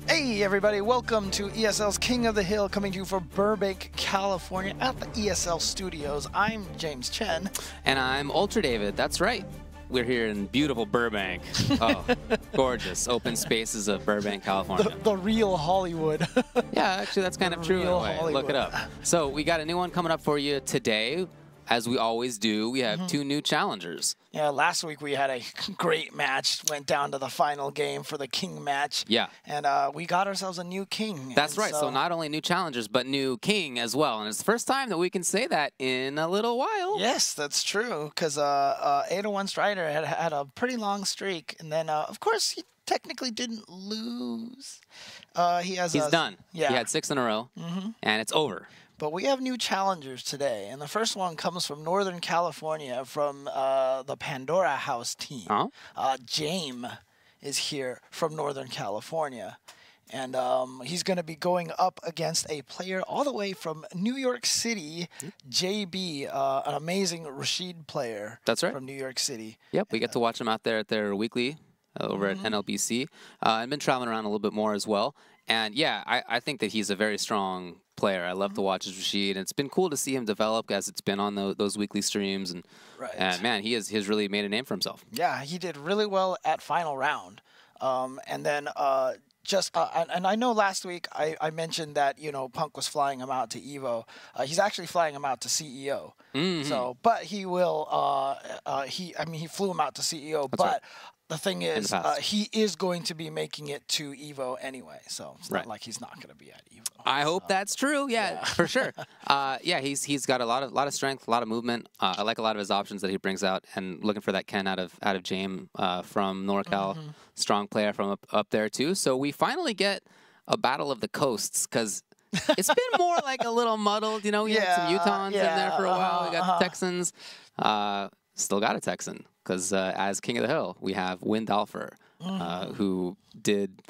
Hey everybody, welcome to ESL's King of the Hill, coming to you from Burbank, California at the ESL studios. I'm James Chen. And I'm Ultra David, that's right. We're here in beautiful Burbank. Oh, gorgeous open spaces of Burbank, California. The real Hollywood. Yeah, actually that's kind of true in a way. Look it up. So we got a new one coming up for you today. As we always do, we have two new challengers. Yeah, last week we had a great match. Went down to the final game for the King match. Yeah. And we got ourselves a new King. That's right. So not only new challengers, but new King as well. And it's the first time that we can say that in a little while. Yes, that's true. Because 801 Strider had a pretty long streak. And then, of course, he technically didn't lose. He's done. Yeah. He had 6 in a row, and it's over. But we have new challengers today, and the first one comes from Northern California, from the Pandora House team. Jame is here from Northern California, and he's going to be going up against a player all the way from New York City, JB, an amazing Rashid player. That's right. From New York City. Yep, we get to watch them out there at their weekly over at NLBC. I've been traveling around a little bit more as well. And yeah, I think that he's a very strong player. I love to watch his Rashid, and it's been cool to see him develop as it's been on those weekly streams. And man, he has really made a name for himself. Yeah, he did really well at final round. And then and I know last week I mentioned that, you know, Punk was flying him out to Evo. He's actually flying him out to CEO. So, but he will. He flew him out to CEO. That's right. The thing is, he is going to be making it to Evo anyway, so it's not like he's not going to be at Evo. I hope that's true. Yeah, for sure. Yeah, he's got a lot of strength, a lot of movement. I like a lot of his options that he brings out, and looking for that Ken out of Jame from NorCal, strong player from up there too. So we finally get a battle of the coasts, because it's been more like a little muddled. You know, we had some Utahns in there for a while. We got the Texans. Still got a Texan, because as King of the Hill, we have Wind Alfer, who did,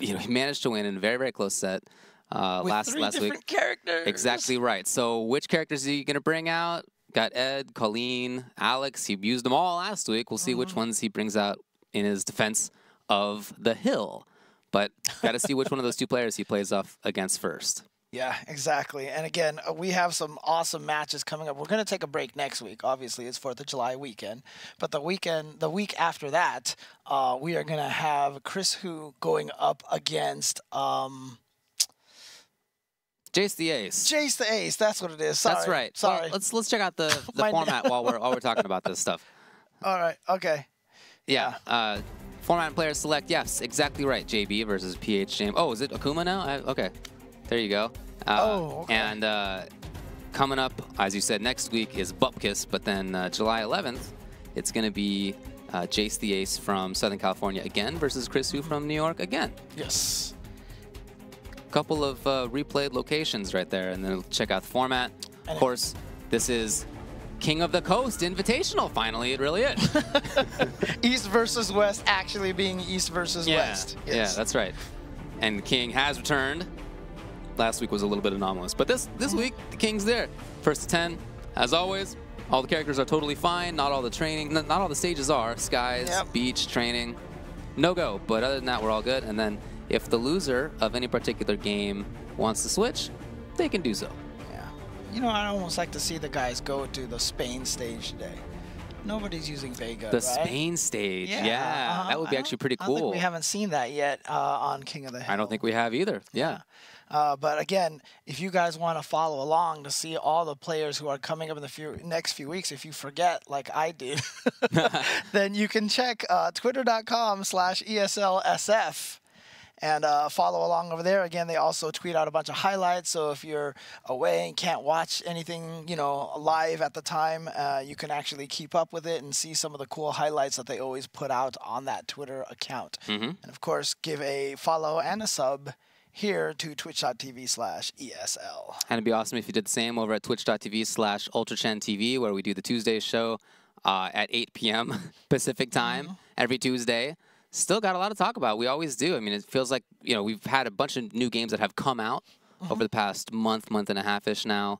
he managed to win in a very, very close set last week. Different characters. Exactly right. So which characters are you going to bring out? Got Ed, Colleen, Alex. He used them all last week. We'll see which ones he brings out in his defense of the Hill. But got to see which one of those two players he plays off against first. Yeah, exactly. And again, we have some awesome matches coming up. We're going to take a break next week. Obviously, it's 4th of July weekend. But the week after that, we are going to have Chris Hu going up against Jace the Ace. Jace the Ace, that's what it is. Sorry. That's right. Sorry. Well, let's check out the format while we're talking about this stuff. All right. Okay. Yeah. Format and player select. Yes, exactly right. JB versus PH Jame. Oh, is it Akuma now? Okay. There you go. Okay. And coming up, as you said, next week is Bupkis, but then July 11th, it's going to be Jace the Ace from Southern California again versus Chris Hu from New York again. Yes. Couple of replayed locations right there, and then check out the format. Of course, this is King of the Coast Invitational. Finally, it really is. East versus West actually being East versus West. Yes. Yeah, that's right. And King has returned. Last week was a little bit anomalous, but this week the King's there. 1st to 10, as always. All the characters are totally fine. Not all the training, not all the stages are. Skies, beach, training, no go. But other than that, we're all good. And then if the loser of any particular game wants to switch, they can do so. Yeah. You know, I'd almost like to see the guys go to the Spain stage today. Nobody's using Vega, The Spain stage, yeah. That would be actually pretty cool. I think we haven't seen that yet on King of the Hill. I don't think we have either, yeah. But again, if you guys want to follow along to see all the players who are coming up in the next few weeks, if you forget like I did, then you can check twitter.com/ESLSF. And follow along over there. Again, they also tweet out a bunch of highlights. So if you're away and can't watch anything, you know, live at the time, you can actually keep up with it and see some of the cool highlights that they always put out on that Twitter account. And of course, give a follow and a sub here to twitch.tv/ESL. And it'd be awesome if you did the same over at twitch.tv/UltraChenTV, where we do the Tuesday show at 8 p.m. Pacific time every Tuesday. Still got a lot to talk about. We always do. I mean, it feels like, you know, we've had a bunch of new games that have come out over the past month and a half-ish now.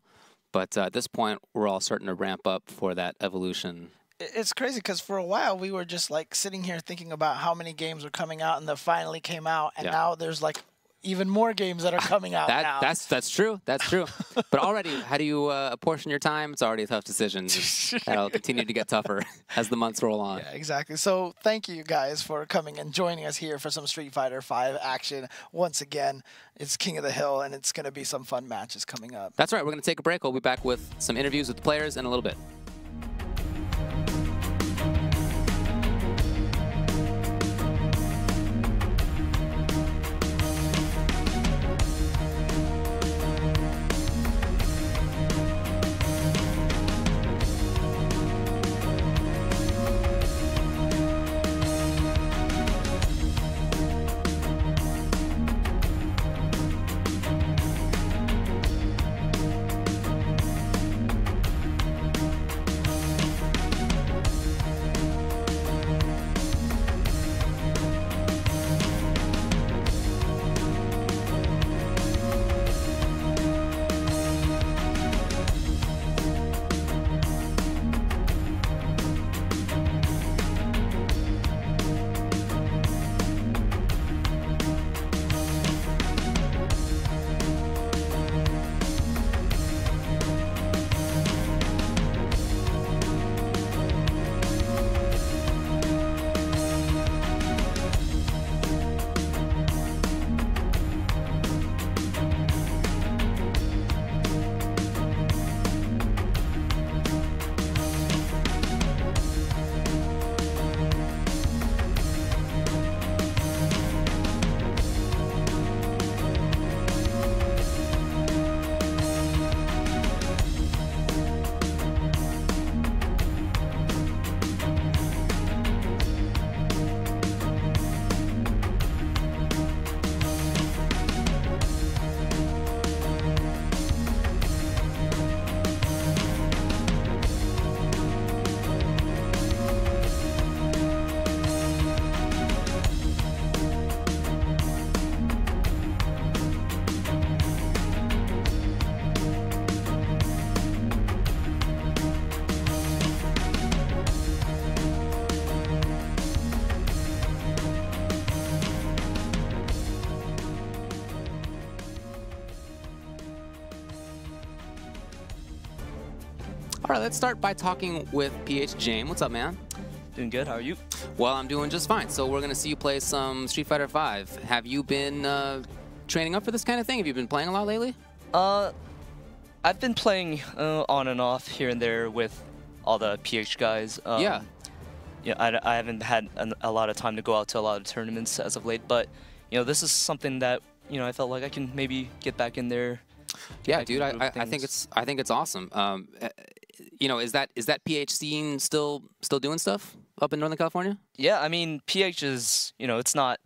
But at this point, we're all starting to ramp up for that evolution It's crazy because for a while we were just like sitting here thinking about how many games are coming out, and they finally came out, and now there's like even more games that are coming out now. That's true. That's true. But already, how do you apportion your time? It's already a tough decision. That'll continue to get tougher as the months roll on. Yeah, exactly. So thank you guys for coming and joining us here for some Street Fighter V action. Once again, it's King of the Hill, and it's going to be some fun matches coming up. That's right. We're going to take a break. We'll be back with some interviews with the players in a little bit. All right, let's start by talking with PH Jame. What's up, man? Doing good. How are you? Well, I'm doing just fine. So we're going to see you play some Street Fighter V. Have you been training up for this kind of thing? Have you been playing a lot lately? I've been playing on and off here and there with all the PH guys. Yeah. Yeah, I haven't had a lot of time to go out to a lot of tournaments as of late, but this is something that I felt like I can maybe get back in there. Yeah, dude, I think it's awesome. Is that PH scene still doing stuff up in Northern California? Yeah, I mean PH is it's not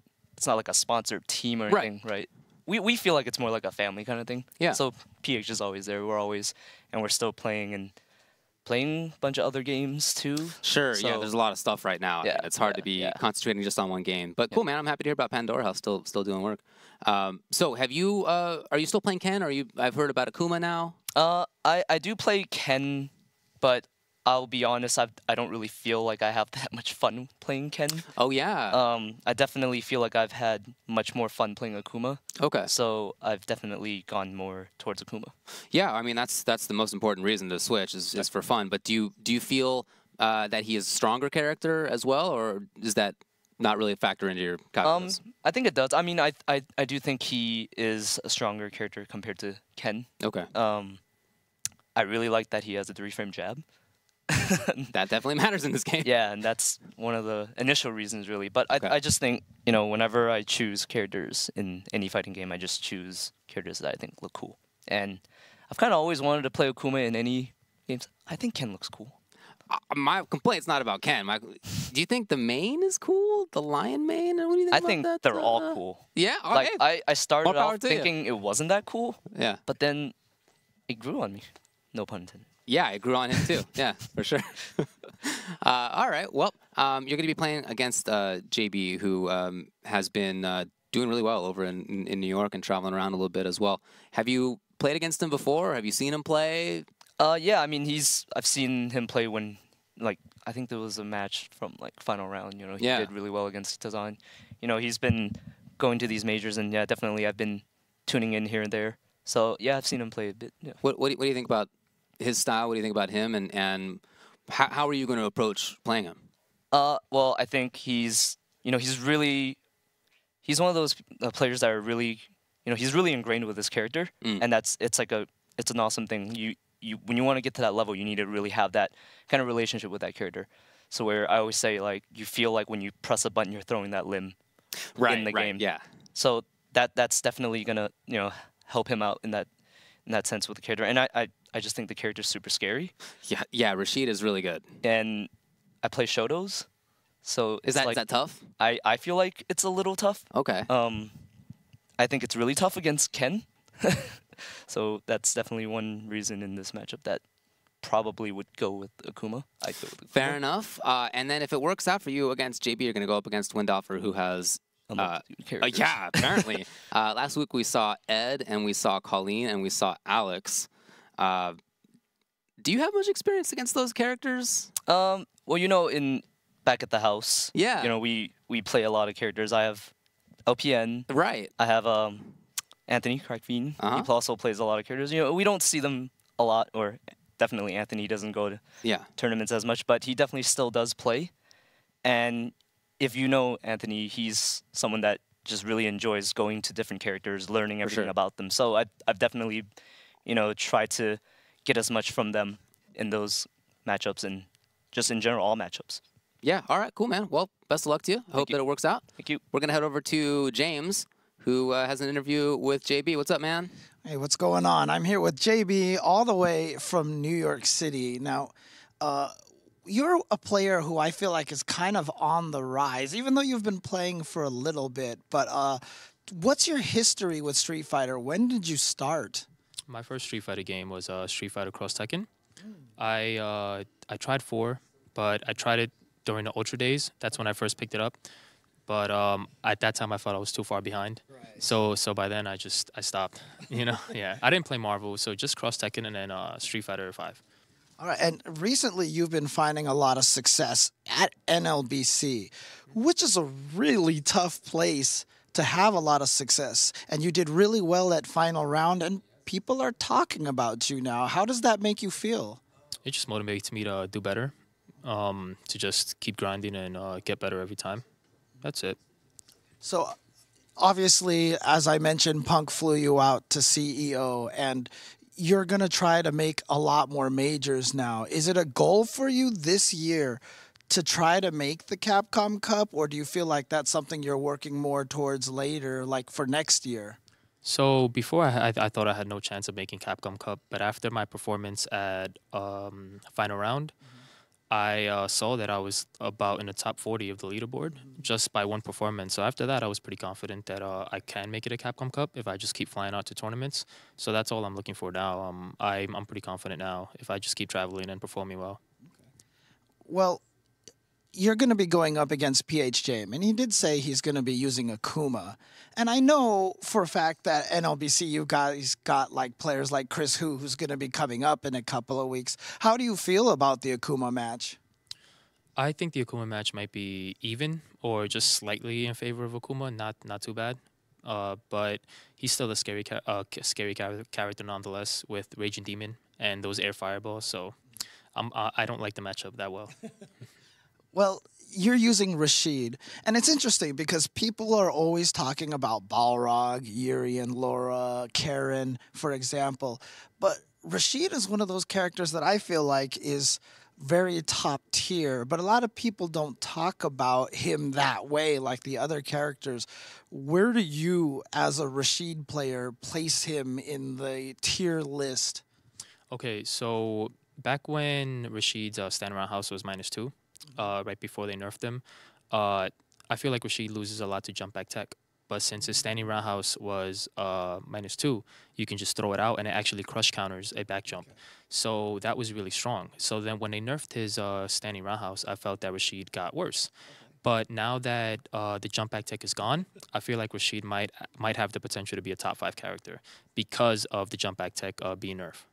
like a sponsored team or anything, right? We feel like it's more like a family kind of thing. Yeah. So PH is always there. We're still playing a bunch of other games too. Sure. So, yeah. There's a lot of stuff right now. Yeah, It's hard to be concentrating just on one game. But cool, man. I'm happy to hear about Pandora House still doing work. So have you? Are you still playing Ken? I've heard about Akuma now. I do play Ken, but I'll be honest, I don't really feel like I have that much fun playing Ken. Oh, yeah. I definitely feel like I've had much more fun playing Akuma. Okay. So I've definitely gone more towards Akuma. Yeah, I mean, that's the most important reason to switch is for fun. But do you feel that he is a stronger character as well, or is that not really a factor into your calculus? I think it does. I mean, I do think he is a stronger character compared to Ken. Okay. I really like that he has a 3-frame jab. That definitely matters in this game. Yeah, and that's one of the initial reasons, really. But I just think, whenever I choose characters in any fighting game, I just choose characters that I think look cool. And I've kind of always wanted to play Akuma in any games. I think Ken looks cool. My complaint's not about Ken. Do you think the main is cool? The lion main? What do you think about that? They're all cool. Yeah? Like, okay. I started off thinking it wasn't that cool. Yeah. But then it grew on me. No pun intended. Yeah, it grew on him too. Yeah, for sure. All right. Well, you're going to be playing against JB, who has been doing really well over in New York and traveling around a little bit as well. Have you played against him before? Have you seen him play? Yeah, I mean, I've seen him play when like I think there was a match from like final round. You know, he Yeah. did really well against Tazan. You know, he's been going to these majors, and yeah, definitely I've been tuning in here and there. So yeah, I've seen him play a bit. Yeah. What do you think about his style? What do you think about him? And how are you going to approach playing him? Well, I think he's he's one of those players that are really, he's really ingrained with his character, and it's an awesome thing. You when you want to get to that level, you need to really have that kind of relationship with that character. So where I always say like you feel like when you press a button, you're throwing that limb in the game. Yeah. So that's definitely gonna help him out in that sense with the character. And I just think the character's super scary. Yeah. Rashid is really good. And I play Shotos, so Is that tough? I feel like it's a little tough. Okay. I think it's really tough against Ken. So that's definitely one reason in this matchup that probably would go with Akuma. I'd go with Akuma. Fair enough. And then if it works out for you against JB, you're going to go up against Windoffer, who has... characters. Yeah, apparently. Last week we saw Ed, and we saw Colleen, and we saw Alex. Do you have much experience against those characters? Well, back at the house, Yeah. we play a lot of characters. I have LPN. Right. I have Anthony Crackfiend. Uh-huh. He also plays a lot of characters. We don't see them a lot, or definitely Anthony doesn't go to tournaments as much, but he definitely still does play. And if you know Anthony, he's someone that just really enjoys going to different characters, learning everything about them. So I've definitely, tried to get as much from them in those matchups and just in general all matchups. Yeah. All right. Cool, man. Well, best of luck to you. Hope that it works out. Thank you. We're going to head over to James, who has an interview with JB. What's up, man? Hey, what's going on? I'm here with JB all the way from New York City. Now, you're a player who I feel like is kind of on the rise, even though you've been playing for a little bit. But what's your history with Street Fighter? When did you start? My first Street Fighter game was Street Fighter Cross Tekken. I tried 4, but I tried it during the Ultra days. That's when I first picked it up. But at that time, I thought I was too far behind. Right. So by then, I stopped. Yeah. I didn't play Marvel, so just Cross Tekken and then Street Fighter 5. All right, and recently you've been finding a lot of success at NLBC, which is a really tough place to have a lot of success. And you did really well at final round, and people are talking about you now. How does that make you feel? It just motivates me to do better, to just keep grinding and get better every time. That's it. So, obviously, as I mentioned, Punk flew you out to CEO, and you're going to try to make a lot more majors now. Is it a goal for you this year to try to make the Capcom Cup, or do you feel like that's something you're working more towards later, like for next year? So before I thought I had no chance of making Capcom Cup, but after my performance at final round, I saw that I was about in the top 40 of the leaderboard just by one performance. So after that, I was pretty confident that I can make it a Capcom Cup if I just keep flying out to tournaments. So that's all I'm looking for now. I'm pretty confident now if I just keep traveling and performing well. Well, you're going to be going up against PH Jame, and he did say he's going to be using Akuma. And I know for a fact that NLBC, you guys got like players like Chris Hu, who's going to be coming up in a couple of weeks. How do you feel about the Akuma match? I think the Akuma match might be even or just slightly in favor of Akuma, not too bad. But he's still a scary character nonetheless with Raging Demon and those air fireballs. So I don't like the matchup that well. Well, you're using Rashid, and it's interesting because people are always talking about Balrog, Yuri, and Laura, Karen, for example. But Rashid is one of those characters that I feel like is very top tier, but a lot of people don't talk about him that way like the other characters. Where do you, as a Rashid player, place him in the tier list? Okay, so back when Rashid's stand around house was -2, right before they nerfed him, I feel like Rashid loses a lot to jump back tech. But since his standing roundhouse was -2, you can just throw it out and it actually crush counters a back jump. So that was really strong. So then when they nerfed his standing roundhouse, I felt that Rashid got worse. But now that the jump back tech is gone, I feel like Rashid might have the potential to be a top 5 character because of the jump back tech being nerfed.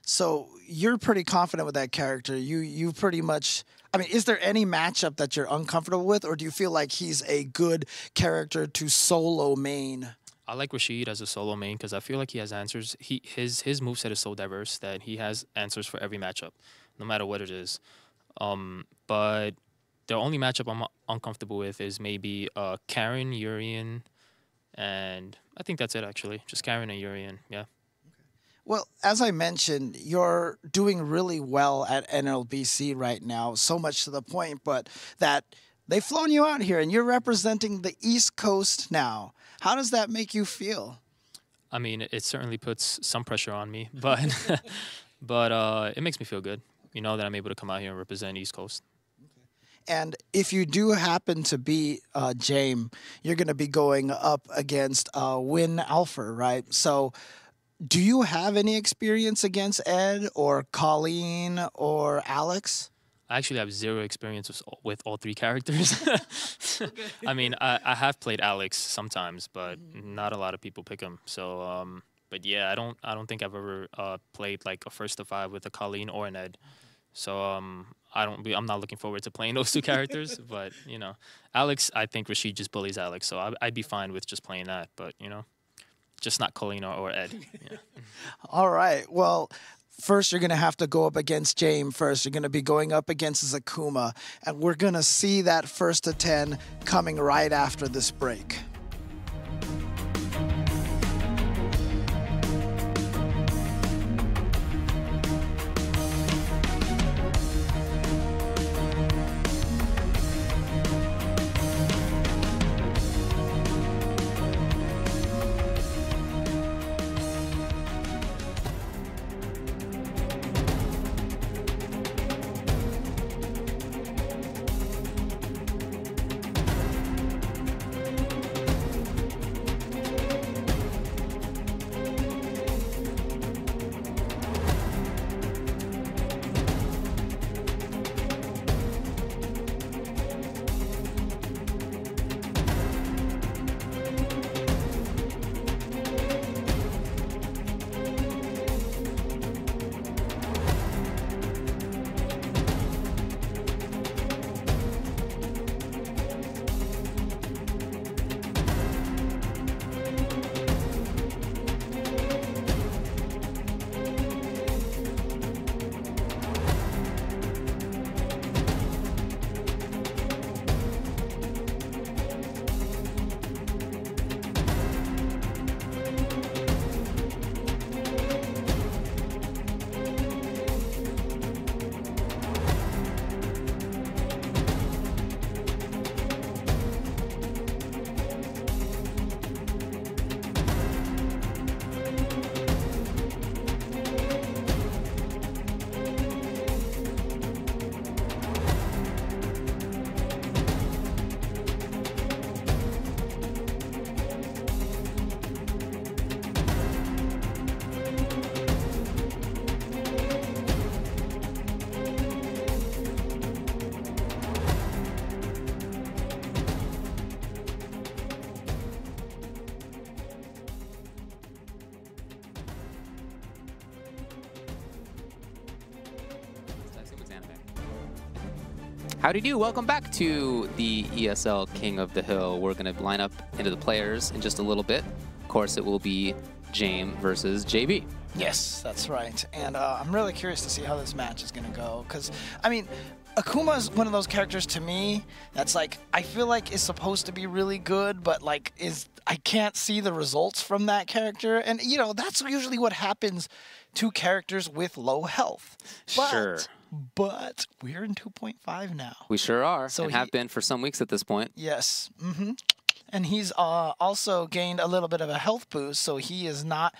So you're pretty confident with that character. You pretty much. I mean, is there any matchup that you're uncomfortable with, or do you feel like he's a good character to solo main? I like Rashid as a solo main because I feel like he has answers. His moveset is so diverse that he has answers for every matchup, no matter what it is. But the only matchup I'm uncomfortable with is maybe Karen, Urian, and I think that's it actually. Just Karen and Urian, yeah. Well, as I mentioned, you're doing really well at NLBC right now, so much to the point, but that they've flown you out here and you're representing the East Coast now. How does that make you feel? I mean, it certainly puts some pressure on me, but but it makes me feel good. You know that I'm able to come out here and represent East Coast. And if you do happen to be Jame, you're going to be going up against Win Alpha, right? So do you have any experience against Ed or Colleen or Alex? I actually have zero experience with all three characters. I mean, I have played Alex sometimes, but not a lot of people pick him. So, but yeah, I don't think I've ever played like a first to five with a Colleen or an Ed. So, I'm not looking forward to playing those two characters. But you know, Alex, I think Rashid just bullies Alex, so I'd be fine with just playing that. But you know, just not Colleen or Ed. Yeah. All right. Well, first you're going to have to go up against Jame first. You're going to be going up against Zakuma. And we're going to see that first to 10 coming right after this break. Howdy do, welcome back to the ESL King of the Hill. We're going to line up into the players in just a little bit. Of course, it will be Jame versus JB. Yes, that's right. And I'm really curious to see how this match is going to go. Because, I mean, Akuma is one of those characters to me that's like, I feel like is supposed to be really good, but like I can't see the results from that character. And, you know, that's usually what happens to characters with low health. But, Sure. But we're in 2.5 now. We sure are, So and have been for some weeks at this point. Yes. And he's also gained a little bit of a health boost, so he is not...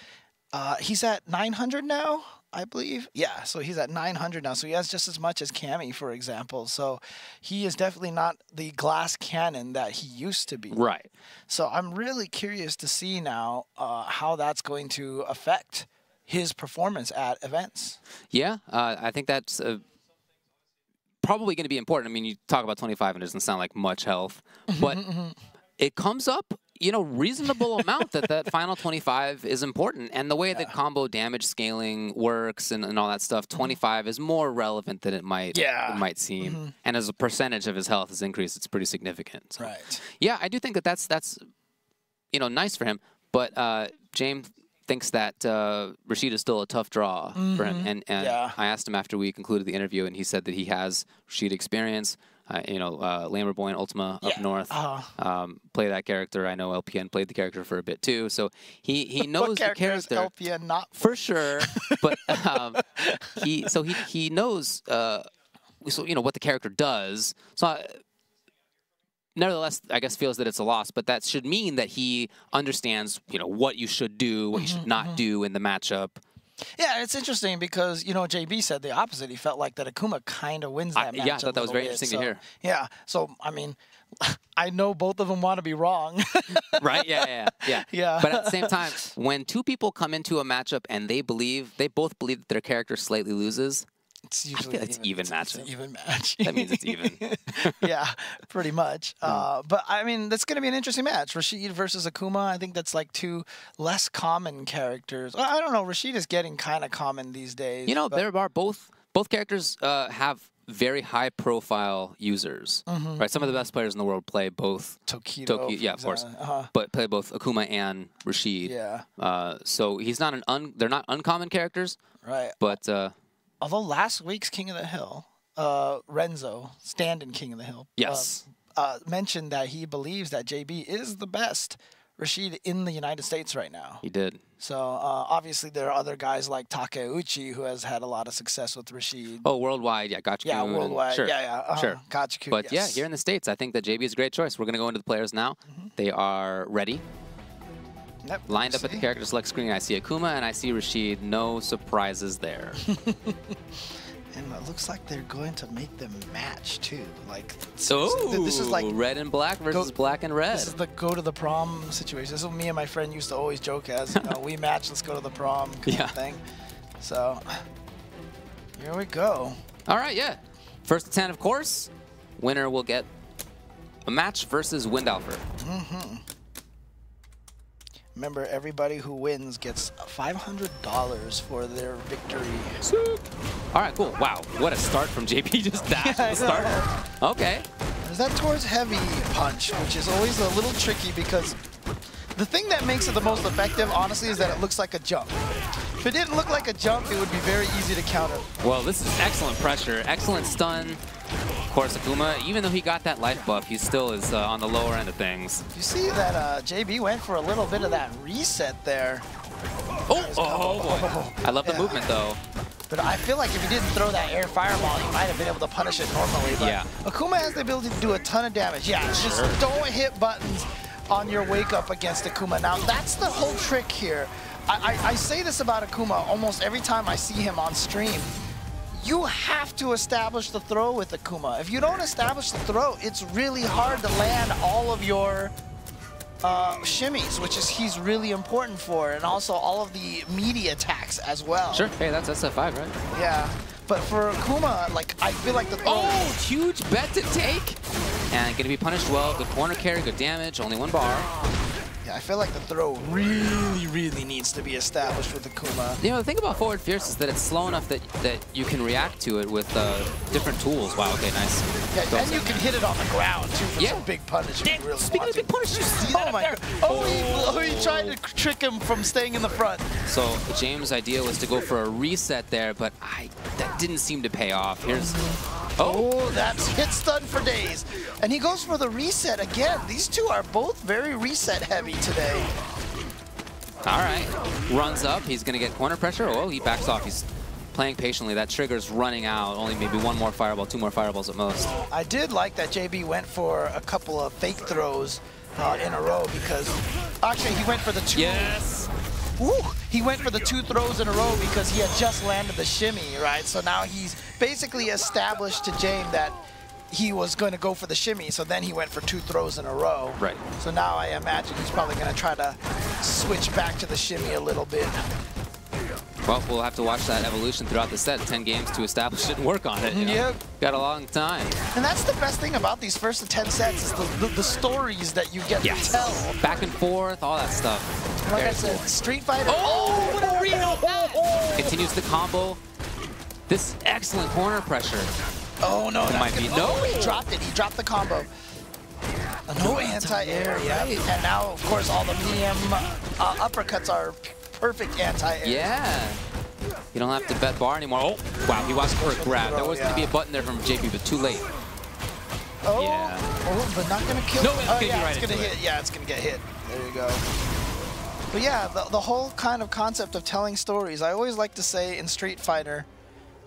he's at 900 now, I believe. Yeah, so he's at 900 now. So he has just as much as Cammy, for example. So he is definitely not the glass cannon that he used to be. Right. So I'm really curious to see now how that's going to affect his performance at events. Yeah, I think that's probably going to be important. I mean, you talk about 25 and it doesn't sound like much health, but it comes up, reasonable amount that final 25 is important. And the way that combo damage scaling works and all that stuff, 25 is more relevant than it might seem. And as a percentage of his health is increased, it's pretty significant. So, right. Yeah, I do think that's nice for him. But Jame thinks that Rashid is still a tough draw for him. And I asked him after we concluded the interview, and he said that he has Rashid experience. Lamberboy and Ultima up north play that character. I know LPN played the character for a bit too, so he knows the character. LPN not for sure, but he knows what the character does. So. Nevertheless, I guess feels that it's a loss, but that should mean that he understands, what you should do, what you should not do in the matchup. Yeah, it's interesting because, JB said the opposite. He felt like that Akuma kind of wins that match. Yeah, I thought that was very interesting to hear. Yeah, so, I mean, I know both of them want to be wrong. Right? Yeah. But at the same time, when two people come into a matchup and they both believe that their character slightly loses, it's usually it's even match. It's an even match. That means it's even. Yeah, pretty much. But I mean, that's going to be an interesting match. Rashid versus Akuma. I think that's like two less common characters. I don't know. Rashid is getting kind of common these days. There are both characters have very high profile users. Right. Some of the best players in the world play both. Tokido. Yeah, of course. But play both Akuma and Rashid. Yeah. So he's not they're not uncommon characters. Right. But. Although last week's King of the Hill, Renzo, stand-in King of the Hill, mentioned that he believes that JB is the best Rashid in the United States right now. He did. So obviously there are other guys like Takeuchi who has had a lot of success with Rashid. Oh, worldwide, yeah, Gotcha. Yeah, worldwide, sure. Sure. Gotcha. But yeah, here in the States, I think that JB is a great choice. We're going to go into the players now. They are ready. Yep, lined up at the character select screen, I see Akuma and I see Rashid. No surprises there. And it looks like they're going to make them match too. Like, this is like red and black versus black and red. This is the go to the prom situation. This is what me and my friend used to always joke as, we match, let's go to the prom kind of thing. So here we go. All right, yeah. First to 10, of course. Winner will get a match versus Windalfer. Remember, everybody who wins gets $500 for their victory. All right, cool. Wow, what a start from JP. Just dashed at the start. Okay. Is that towards heavy punch, which is always a little tricky because the thing that makes it the most effective, honestly, is that it looks like a jump. If it didn't look like a jump, it would be very easy to counter. Well, this is excellent pressure, excellent stun. Of course, Akuma, even though he got that life buff, he still is on the lower end of things. You see that JB went for a little bit of that reset there. Oh boy. I love the movement, though. But I feel like if he didn't throw that air fireball, he might have been able to punish it normally. But Akuma has the ability to do a ton of damage. Yeah, just don't hit buttons on your wake up against Akuma. Now, that's the whole trick here. I say this about Akuma almost every time I see him on stream. You have to establish the throw with Akuma. If you don't establish the throw, it's really hard to land all of your shimmies, which is he's really important for, and also all of the meaty attacks as well. Sure. Hey, that's SF5, right? Yeah. But for Akuma, like, I feel like the throw... Oh, huge bet to take. And going to be punished well. Good corner carry, good damage, only one bar. Yeah, I feel like the throw really needs to be established with Akuma. The thing about Forward Fierce is that it's slow enough that you can react to it with different tools. Wow, okay, nice. Yeah, and you can hit it on the ground, too, for some big punish if you really Speaking of big punish, you see that my God. Oh, he tried to trick him from staying in the front. So James' idea was to go for a reset there, but that didn't seem to pay off. Here's... Oh, that's hit stun for days. And he goes for the reset again. These two are both very reset heavy today. All right. Runs up. He's going to get corner pressure. Oh, he backs off. He's playing patiently. That trigger's running out. Only maybe one more fireball, two more fireballs at most. I did like that JB went for a couple of fake throws in a row because... Actually, he went for the two... Yes! Woo! He went for the two throws in a row because he had just landed the shimmy, right? So now he's basically established to Jame that he was going to go for the shimmy, so then he went for two throws in a row. Right. So now I imagine he's probably going to try to switch back to the shimmy a little bit. Well, we'll have to watch that evolution throughout the set. 10 games to establish it and work on it. You know? Yep. Got a long time. And that's the best thing about these first 10 sets is the stories that you get to tell. Back and forth, all that stuff. Like Very I said, cool. Street Fighter. Oh, what a read! Continues the combo. This excellent corner pressure. Oh, no. It might be. No! He dropped it. He dropped the combo. No anti-air, yeah. And now, of course, all the medium uppercuts are perfect anti-air. Yeah. You don't have to bet bar anymore. Oh, wow, he watched for a grab. There was going to be a button there from JP, but too late. Oh, yeah. Oh, but not going to kill. No, it's going to yeah, right it's going to hit. Yeah, it's going to get hit. There you go. But yeah, the whole kind of concept of telling stories, I always like to say in Street Fighter,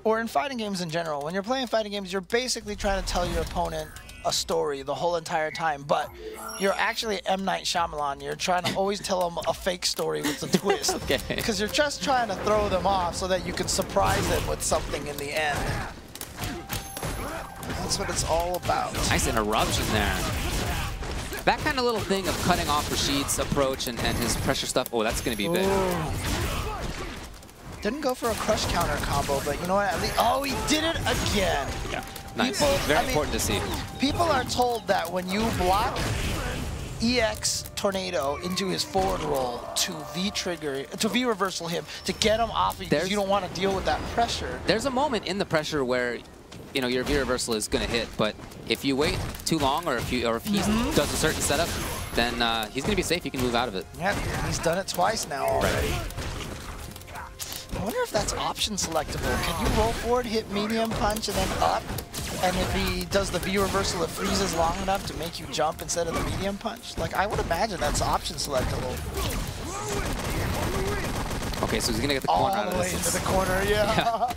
or in fighting games in general, when you're playing fighting games, you're basically trying to tell your opponent a story the whole entire time, but you're actually M. Night Shyamalan. You're trying to always tell them a fake story with a twist. Okay. Because you're just trying to throw them off so that you can surprise them with something in the end. That's what it's all about. Nice interruption there. That kind of little thing of cutting off Rashid's approach and his pressure stuff, oh, that's going to be big. Didn't go for a crush counter combo, but you know what? At least, oh, he did it again. Yeah, nice. People, Very important to see. People are told that when you block EX Tornado into his forward roll to V-trigger, to V-reversal him, to get him off because you don't want to deal with that pressure. There's a moment in the pressure where, you know, your V-reversal is going to hit, but if you wait too long or if he does a certain setup, then he's going to be safe. He can move out of it. Yep, he's done it twice now already. Right. I wonder if that's option selectable. Can you roll forward, hit medium punch, and then up? And if he does the V reversal, it freezes long enough to make you jump instead of the medium punch? Like, I would imagine that's option selectable. Okay, so he's gonna get the corner out of this. All the way into the corner, yeah.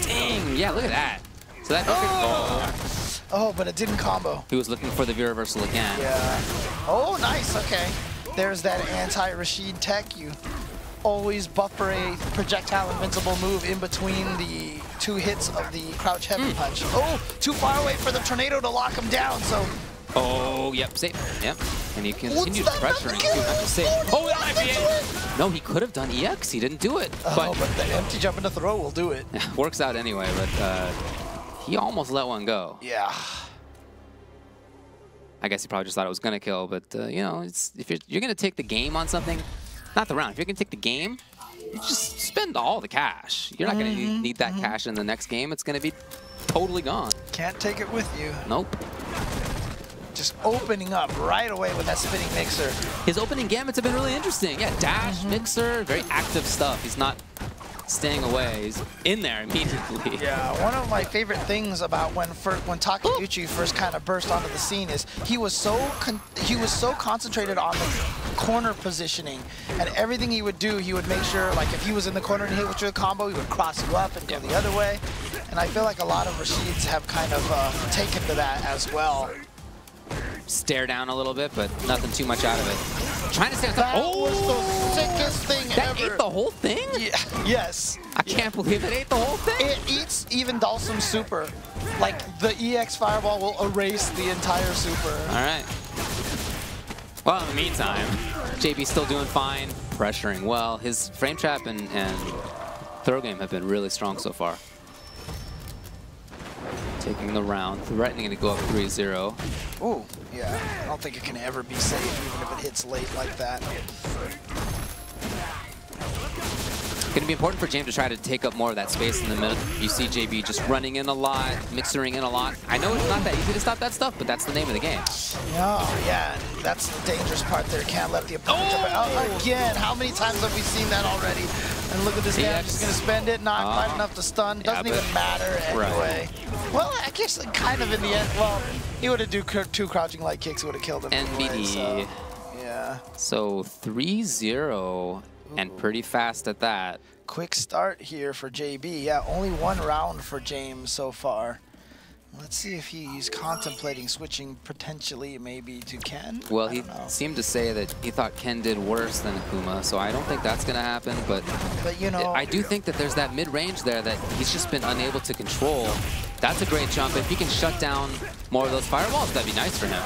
Dang, yeah, look at that. So that oh, but it didn't combo. He was looking for the V reversal again. Yeah. Oh, nice, okay. There's that anti-Rashid tech. You always buffer a projectile invincible move in between the 2 hits of the crouch heavy punch. Oh, too far away for the tornado to lock him down, so. Oh, yep, safe. Yep. And he continues pressuring too. Have to say, oh, that might be it. No, he could have done EX. He didn't do it. But the empty jump into throw will do it. Works out anyway, but he almost let one go. Yeah. I guess he probably just thought it was going to kill, but, you know, if you're going to take the game on something, not the round. If you're going to take the game, you just spend all the cash. You're not going to need that cash in the next game. It's going to be totally gone. Can't take it with you. Nope. Just opening up right away with that spinning mixer. His opening gambits have been really interesting. Yeah, dash, mixer, very active stuff. He's not staying away. He's in there immediately. Yeah, one of my favorite things about when Takeuchi first kind of burst onto the scene is he was so concentrated on the corner positioning, and everything he would do, he would make sure, like if he was in the corner and hit with your combo, he would cross you up and go the other way. And I feel like a lot of Rashids have kind of taken to that as well. Stare down a little bit, but nothing too much out of it. Trying to stay on top. That was the sickest thing that ever. Ate the whole thing? Yeah. Yes. I can't believe it ate the whole thing. It eats even Dalsum Super. Like, the EX Fireball will erase the entire Super. All right. Well, in the meantime, JB's still doing fine, pressuring well. His frame trap and throw game have been really strong so far. Taking the round, threatening to go up 3-0. Ooh, yeah. I don't think it can ever be safe, even if it hits late like that. Going to be important for Jame to try to take up more of that space in the middle. You see JB just running in a lot, mixering in a lot. I know it's not that easy to stop that stuff, but that's the name of the game. Oh, yeah. That's the dangerous part there. Can't let the opponent jump out. Again, how many times have we seen that already? And look at this damage. He's going to spend it. Not quite enough to stun. Doesn't even matter anyway. Right. Well, I guess kind of in the end, well, he would have do 2 crouching light kicks. Would have killed him NBD. Anyway, so, yeah. So 3-0. And pretty fast at that. Quick start here for JB. Yeah, only 1 round for James so far. Let's see if he's contemplating switching potentially maybe to Ken. Well, he seemed to say that he thought Ken did worse than Akuma, so I don't think that's going to happen. But you know, I do think that there's that mid-range there that he's just been unable to control. That's a great jump. If he can shut down more of those firewalls, that'd be nice for him.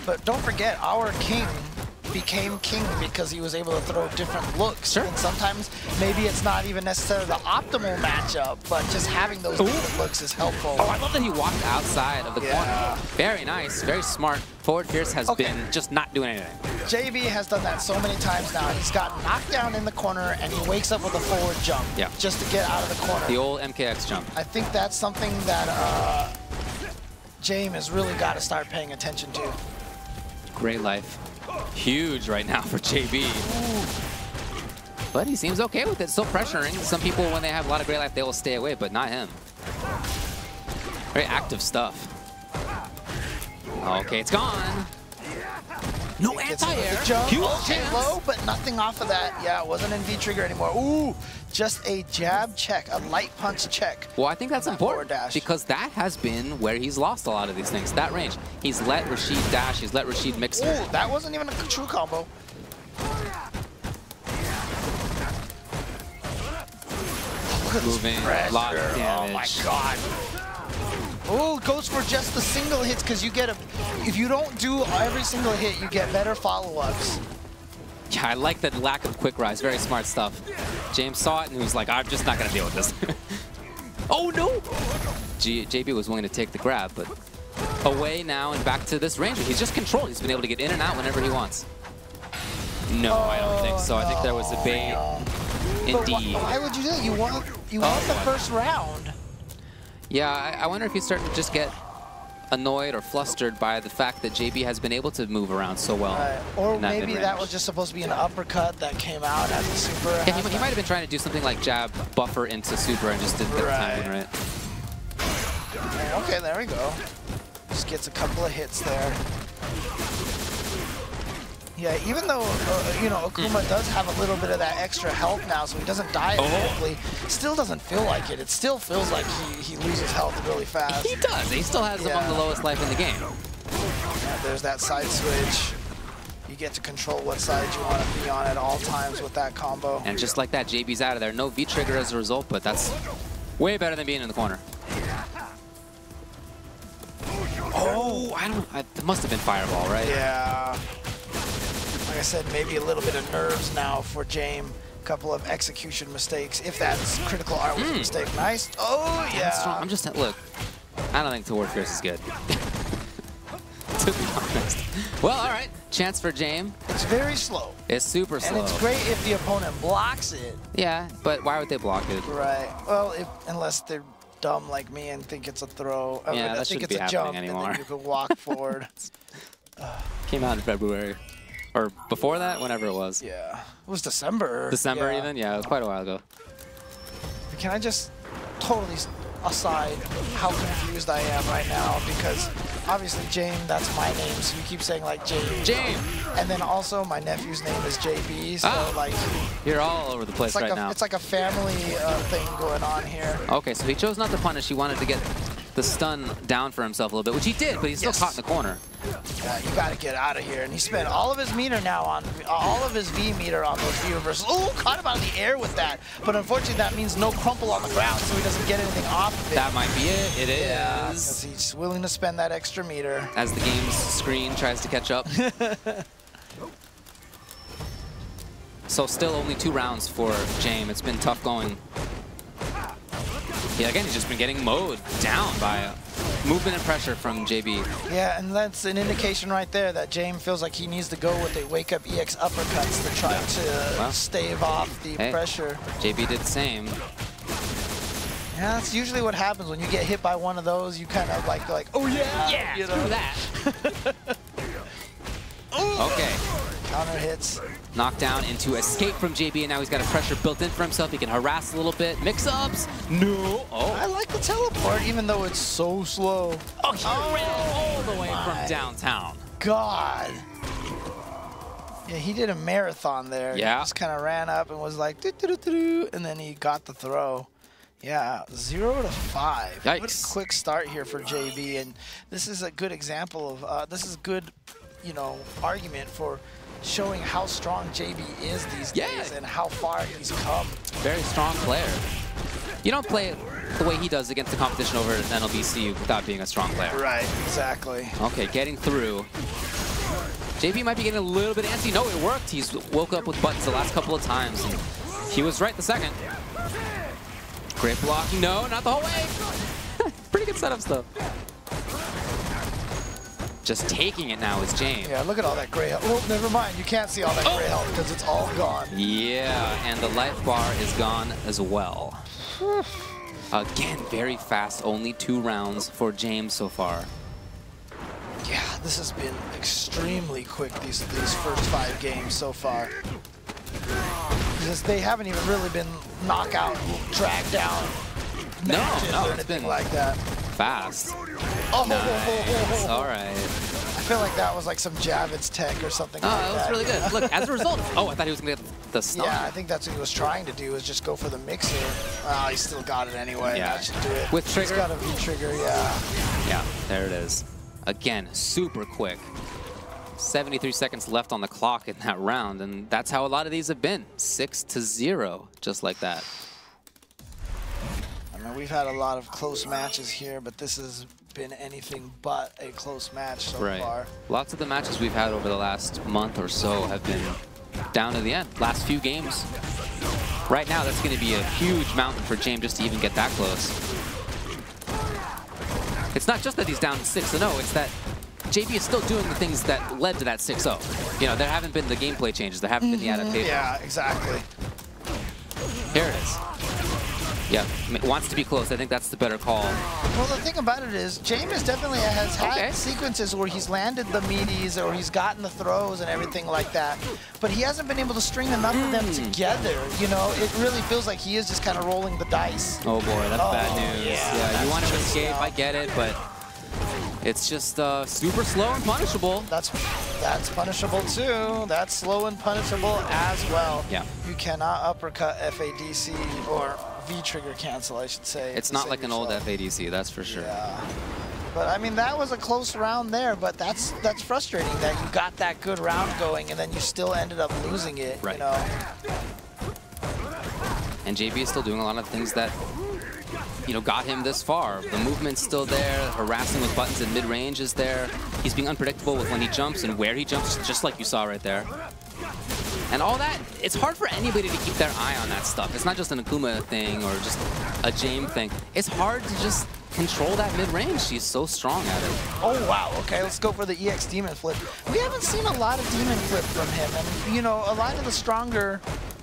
But don't forget, our King became king because he was able to throw different looks. Sure. And sometimes maybe it's not even necessarily the optimal matchup, but just having those different looks is helpful. Oh, I love that he walked outside of the corner. Very nice, very smart. Forward Fierce has been just not doing anything. JB has done that so many times now. He's got knocked down in the corner and he wakes up with a forward jump just to get out of the corner. The old MKX jump. I think that's something that Jame has really got to start paying attention to. Great life. Huge right now for JB. But he seems okay with it. Still pressuring. Some people, when they have a lot of great life, they will stay away, but not him. Very active stuff. Okay, it's gone. No anti-air. Huge low, but nothing off of that. Yeah, it wasn't in V-trigger anymore. Ooh, just a jab check, a light punch check. Well, I think that's important because that has been where he's lost a lot of these things. That range. He's let Rashid dash. He's let Rashid mix it. Ooh, that wasn't even a true combo. Moving, a lot of damage. Oh my god. Oh, goes for just the single hits because you get if you don't do every single hit, you get better follow-ups. Yeah, I like that lack of quick rise. Very smart stuff. James saw it and he was like, I'm just not going to deal with this. Oh, no! JB was willing to take the grab, but away now and back to this range. He's just controlled. He's been able to get in and out whenever he wants. No, I don't think so. I think there was a bait. Indeed. Why would you do that? You want the first round. Yeah, I wonder if he's starting to just get annoyed or flustered by the fact that JB has been able to move around so well. Right. Or maybe that was just supposed to be an uppercut that came out as a super. Yeah, he might have been trying to do something like jab buffer into super and just didn't get the timing right. Okay, there we go. Just gets a couple of hits there. Yeah, even though, you know, Akuma does have a little bit of that extra health now, so he doesn't die quickly, still doesn't feel like it. It still feels like he loses health really fast. He does. He still has among the lowest life in the game. Yeah, there's that side switch. You get to control what side you want to be on at all times with that combo. And just like that, JB's out of there. No V-trigger as a result, but that's way better than being in the corner. Oh, it must have been Fireball, right? Yeah. Like I said, maybe a little bit of nerves now for Jame. A couple of execution mistakes, if that's critical art was a mistake. Nice. Oh, yeah. I'm just, look, I don't think Toward Fierce is good. To be honest. Well, all right. Chance for Jame. It's very slow. It's super slow. And it's great if the opponent blocks it. Yeah, but why would they block it? Right. Well, unless they're dumb like me and think it's a throw. Yeah, I think it's a jump, anymore. and then you could walk forward. Came out in February. Or before that, whenever it was. Yeah. It was December. December even? Yeah, it was quite a while ago. Can I just totally aside how confused I am right now? Because obviously Jame, that's my name, so you keep saying like Jame. And then also my nephew's name is JB, so like... You're all over the place right now. It's like a family thing going on here. Okay, so he chose not to punish. He wanted to get the stun down for himself a little bit, which he did, but he's still caught in the corner. Yeah, you got to get out of here. And he spent all of his meter now on, all of his V meter on those V reversals. Oh, caught him out of the air with that. But unfortunately, that means no crumple on the ground, so he doesn't get anything off of it. That might be it. It is. Yeah, because he's willing to spend that extra meter. As the game's screen tries to catch up. So still only 2 rounds for Jame. It's been tough going. Yeah, again, he's just been getting mowed down by movement and pressure from JB. Yeah, and that's an indication right there that Jame feels like he needs to go with the wake up EX uppercuts to try to stave off the pressure. JB did the same. Yeah, that's usually what happens when you get hit by one of those. You kind of like oh yeah, you know? Screw that. Okay. Counter hits. Knockdown into escape from JB, and now he's got a pressure built in for himself. He can harass a little bit. Mix-ups. No. Oh. I like the teleport, even though it's so slow. Oh, he ran all the way from downtown. God. Yeah, he did a marathon there. Yeah. He just kind of ran up and was like, doo-doo-doo-doo, and then he got the throw. Yeah, 0 to 5. Yikes. What a quick start here for JB, and this is a good example of, this is good, you know, argument for showing how strong JB is these days and how far he's come. Very strong player. You don't play it the way he does against the competition over at NLBC without being a strong player. Right, exactly. Okay, getting through. JB might be getting a little bit antsy. No, it worked. He's woke up with buttons the last couple of times, and he was right the second. Great blocking. No, not the whole way. Pretty good setups, though. Just taking it now is Jame. Yeah, look at all that gray health. Oh, never mind. You can't see all that gray health because it's all gone. Yeah, and the life bar is gone as well. Again, very fast. Only 2 rounds for Jame so far. Yeah, this has been extremely quick, these first 5 games so far. Because they haven't even really been knockout, drag down matches or anything like that. Fast. Oh, nice. All right. I feel like that was like some Javits tech or something like that. Oh, that was really good. Look, as a result, I thought he was going to get the stun. Yeah, I think that's what he was trying to do, is just go for the mixer. Oh, he still got it anyway. Yeah. That should do it. With trigger? He's got a V-trigger, yeah. Yeah, there it is. Again, super quick. 73 seconds left on the clock in that round, and that's how a lot of these have been. 6-0, just like that. I mean, we've had a lot of close matches here, but this has been anything but a close match so far. Lots of the matches we've had over the last month or so have been down to the end. Last few games. Right now, that's going to be a huge mountain for Jame just to even get that close. It's not just that he's down 6-0, it's that JB is still doing the things that led to that 6-0. You know, there haven't been the gameplay changes, there haven't been the adaptations. Yeah, exactly. Here it is. Yeah, wants to be close. I think that's the better call. Well, the thing about it is, James definitely has had sequences where he's landed the meaties or he's gotten the throws and everything like that, but he hasn't been able to string enough of them together. You know, it really feels like he is just kind of rolling the dice. Oh boy, that's bad news. Yeah, you want him to escape, I get it, but it's just super slow and punishable. That's punishable too. That's slow and punishable as well. Yeah. You cannot uppercut FADC or V-trigger cancel, I should say. It's not like an old FADC, that's for sure. Yeah. But I mean, that was a close round there, but that's frustrating that you got that good round going and then you still ended up losing it, right. You know. And JB is still doing a lot of things that, you know, got him this far. The movement's still there, harassing with buttons in mid-range is there. He's being unpredictable with when he jumps and where he jumps, just like you saw right there. And all that, it's hard for anybody to keep their eye on that stuff. It's not just an Akuma thing or just a Jame thing. It's hard to just control that mid-range. She's so strong at it. Oh, wow. Okay, let's go for the EX Demon Flip. We haven't seen a lot of Demon Flip from him. And, you know, a lot of the stronger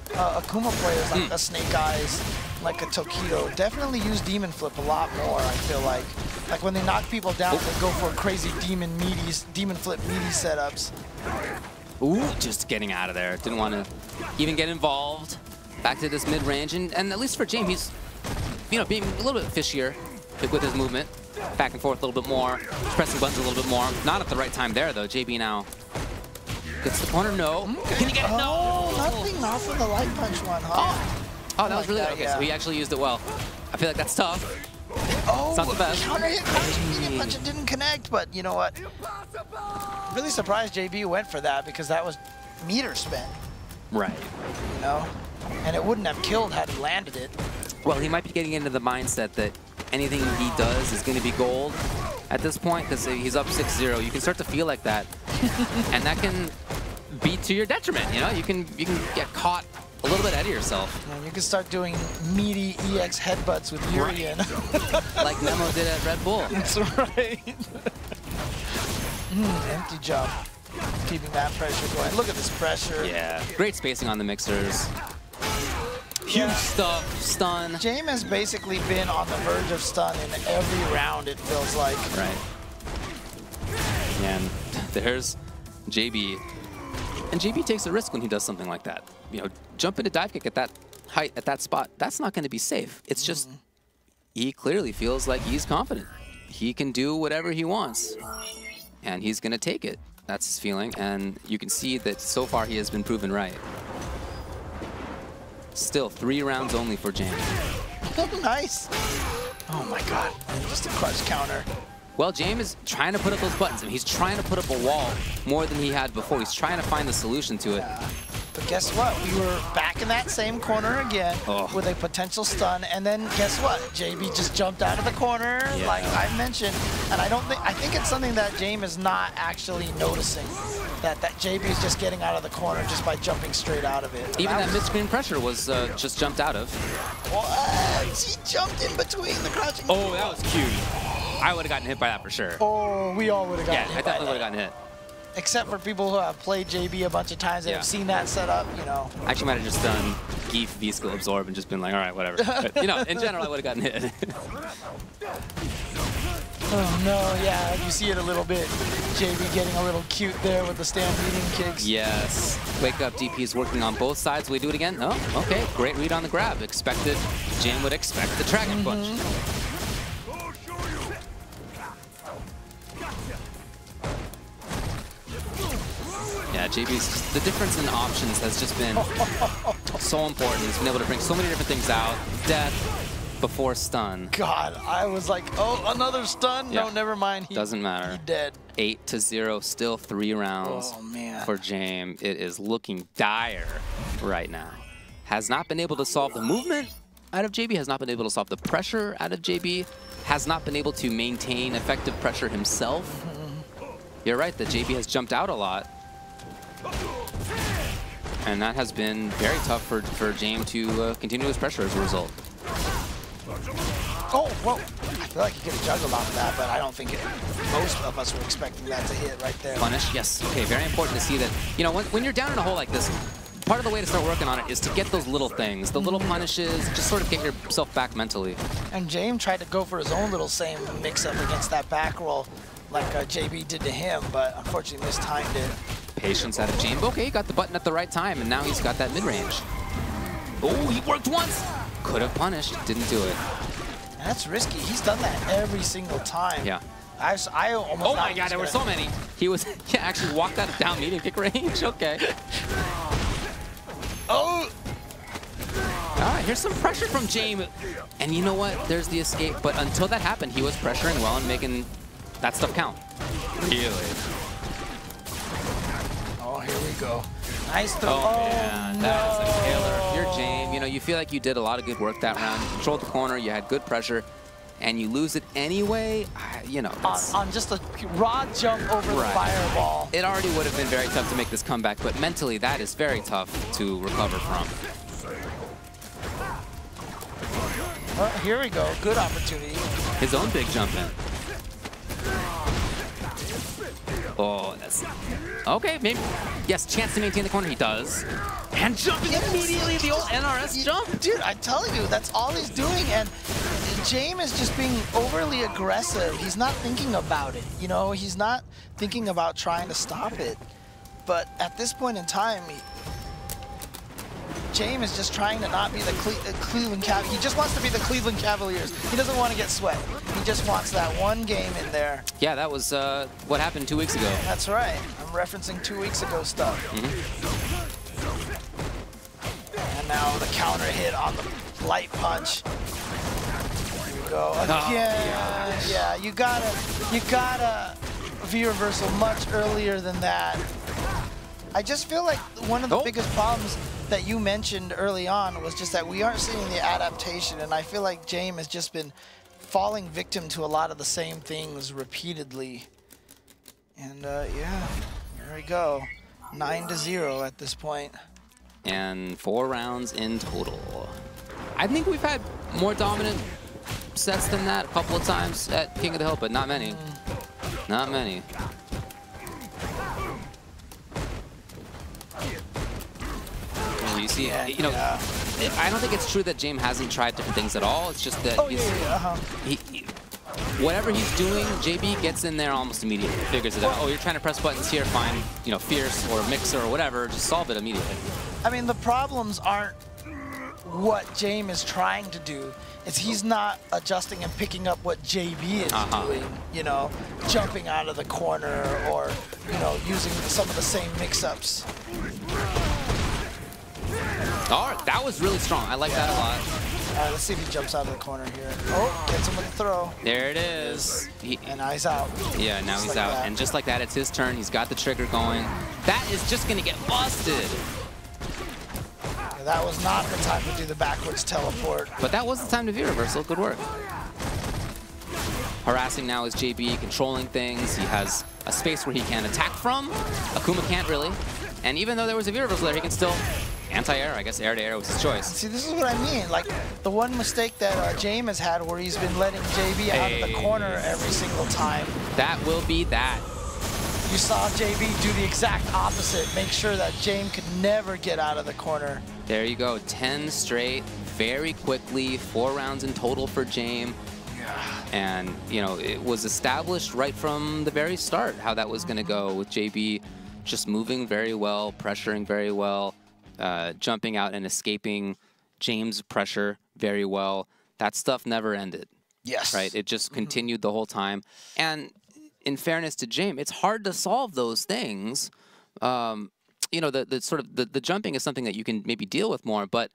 Akuma players, like a Snake Eyes, like a Tokido, definitely use Demon Flip a lot more, I feel like. Like when they knock people down, they go for crazy Demon Flip meaty setups. Ooh, just getting out of there. Didn't want to even get involved. Back to this mid-range, and at least for Jame, he's, you know, being a little bit fishier with his movement. Back and forth a little bit more, pressing buttons a little bit more. Not at the right time there, though. JB now gets the corner. No. Can he get it? No! Nothing off of the light punch one, huh? Oh, that was really good. Okay, so he actually used it well. I feel like that's tough. Oh, it's not the best. Counter hit, medium punch, it didn't connect, but you know what? Really surprised JB went for that because that was meter spent. Right. You know? And it wouldn't have killed had he landed it. Well, he might be getting into the mindset that anything he does is going to be gold at this point because he's up 6-0. You can start to feel like that. And that can be to your detriment, you know? You can get caught a little bit ahead of yourself. And you can start doing meaty EX headbutts with Urian. Like Memo did at Red Bull. That's right. Empty jump. Keeping that pressure going. Look at this pressure. Yeah. Great spacing on the mixers. Huge stuff. Stun. Jame has basically been on the verge of stun in every round, it feels like. Right. And there's JB. And JB takes a risk when he does something like that. You know, jump into dive kick at that height, at that spot. That's not going to be safe. It's just, he clearly feels like he's confident. He can do whatever he wants. And he's going to take it. That's his feeling. And you can see that so far he has been proven right. Still 3 rounds only for Jame. Nice. Oh my god. Just a crush counter. Well, Jame is trying to put up those buttons, and he's trying to put up a wall more than he had before. He's trying to find the solution to it. But guess what? We were back in that same corner again with a potential stun, and then guess what? JB just jumped out of the corner, like I mentioned, and I think it's something that Jame is not actually noticing, that JB is just getting out of the corner just by jumping straight out of it. Even that mid-screen pressure was just jumped out of. What? He jumped in between the crouching. Oh, that was cute. I would have gotten hit by that for sure. Oh, we all would have gotten hit. Yeah, I definitely would have gotten hit. Except for people who have played JB a bunch of times and have seen that setup, you know. I actually might have just done Geef V-Skill Absorb and just been like, all right, whatever. But, you know, in general, I would have gotten hit. Oh no, yeah, you see it a little bit. JB getting a little cute there with the stampeding kicks. Yes. Wake Up DP is working on both sides. We do it again? Oh, okay. Great read on the grab. Expected. Jame would expect the Dragon Punch. Yeah, JB's, the difference in options has just been so important. He's been able to bring so many different things out. Death before stun. God, I was like, oh, another stun? Yeah. No, never mind. Doesn't matter. He's dead. 8-0, still 3 rounds for Jame. It is looking dire right now. Has not been able to solve the movement out of JB, has not been able to solve the pressure out of JB, has not been able to maintain effective pressure himself. You're right, that JB has jumped out a lot. And that has been very tough for Jame to continue his pressure as a result. Oh, well, I feel like he could have juggled off that, but I don't think most of us were expecting that to hit right there. Punish, yes. Okay, very important to see that, you know, when you're down in a hole like this, part of the way to start working on it is to get those little things, the little punishes, just sort of get yourself back mentally. And Jame tried to go for his own little same mix-up against that back roll like JB did to him, but unfortunately mistimed it. Patience out of Jame. Okay, he got the button at the right time, and now he's got that mid-range. Oh, he worked once! Could have punished, didn't do it. And that's risky. He's done that every single time. Yeah. I almost oh my god, there were so many. He was actually walked out of down medium kick range. Okay. Oh! All right, here's some pressure from Jame. And you know what? There's the escape. But until that happened, he was pressuring well and making that stuff count. Really? Oh, here we go. Nice throw. Oh, man, that's a killer. If you're Jame, you know, you feel like you did a lot of good work that round. You controlled the corner, you had good pressure, and you lose it anyway, you know. On just a raw jump over the fireball. It already would have been very tough to make this comeback, but mentally, that is very tough to recover from. Well, here we go. Good opportunity. His own big jump in. Oh, that's... Okay, maybe... Yes, chance to maintain the corner, he does. And jumping immediately, the old NRS jump. Dude, I'm telling you, that's all he's doing, and Jame is just being overly aggressive. He's not thinking about it, you know? He's not thinking about trying to stop it. But at this point in time, Jame is just trying to not be the Cleveland Cavaliers. He just wants to be the Cleveland Cavaliers. He doesn't want to get swept. He just wants that one game in there. Yeah, that was what happened 2 weeks ago. That's right. I'm referencing 2 weeks ago stuff. And now the counter hit on the light punch. Here we go again. Yeah, you gotta V-reversal much earlier than that. I just feel like one of the biggest problems that you mentioned early on was just that we aren't seeing the adaptation, and I feel like Jame has just been falling victim to a lot of the same things repeatedly. And yeah, there we go. 9-0 at this point. And 4 rounds in total. I think we've had more dominant sets than that a couple of times at King of the Hill, but not many. Not many. You see, you know, I don't think it's true that Jame hasn't tried different things at all. It's just that whatever he's doing, JB gets in there almost immediately, figures it out. Oh, you're trying to press buttons here, fine, you know, Fierce or Mixer or whatever, just solve it immediately. I mean, the problems aren't what Jame is trying to do. It's he's not adjusting and picking up what JB is doing, you know, jumping out of the corner or, you know, using some of the same mix-ups. All right, that was really strong. I like that a lot. All right, let's see if he jumps out of the corner here. Oh, gets him with the throw. There it is. And now he's out. Yeah, now he's out. And just like that, it's his turn. He's got the trigger going. That is just going to get busted. That was not the time to do the backwards teleport. But that was the time to V-reversal. Good work. Harassing now is JB, controlling things. He has a space where he can attack from. Akuma can't really. And even though there was a V-reversal there, he can still anti-air. I guess air-to-air was his choice. See, this is what I mean. Like, the one mistake that Jame has had where he's been letting JB out of the corner every single time. That will be that. You saw JB do the exact opposite. Make sure that Jame could never get out of the corner. There you go. 10 straight, very quickly. 4 rounds in total for Jame. And, you know, it was established right from the very start how that was going to go, with JB just moving very well, pressuring very well, jumping out and escaping James' pressure very well. That stuff never ended. Yes. Right? It just continued the whole time. And in fairness to Jame, it's hard to solve those things. You know, the jumping is something that you can maybe deal with more, but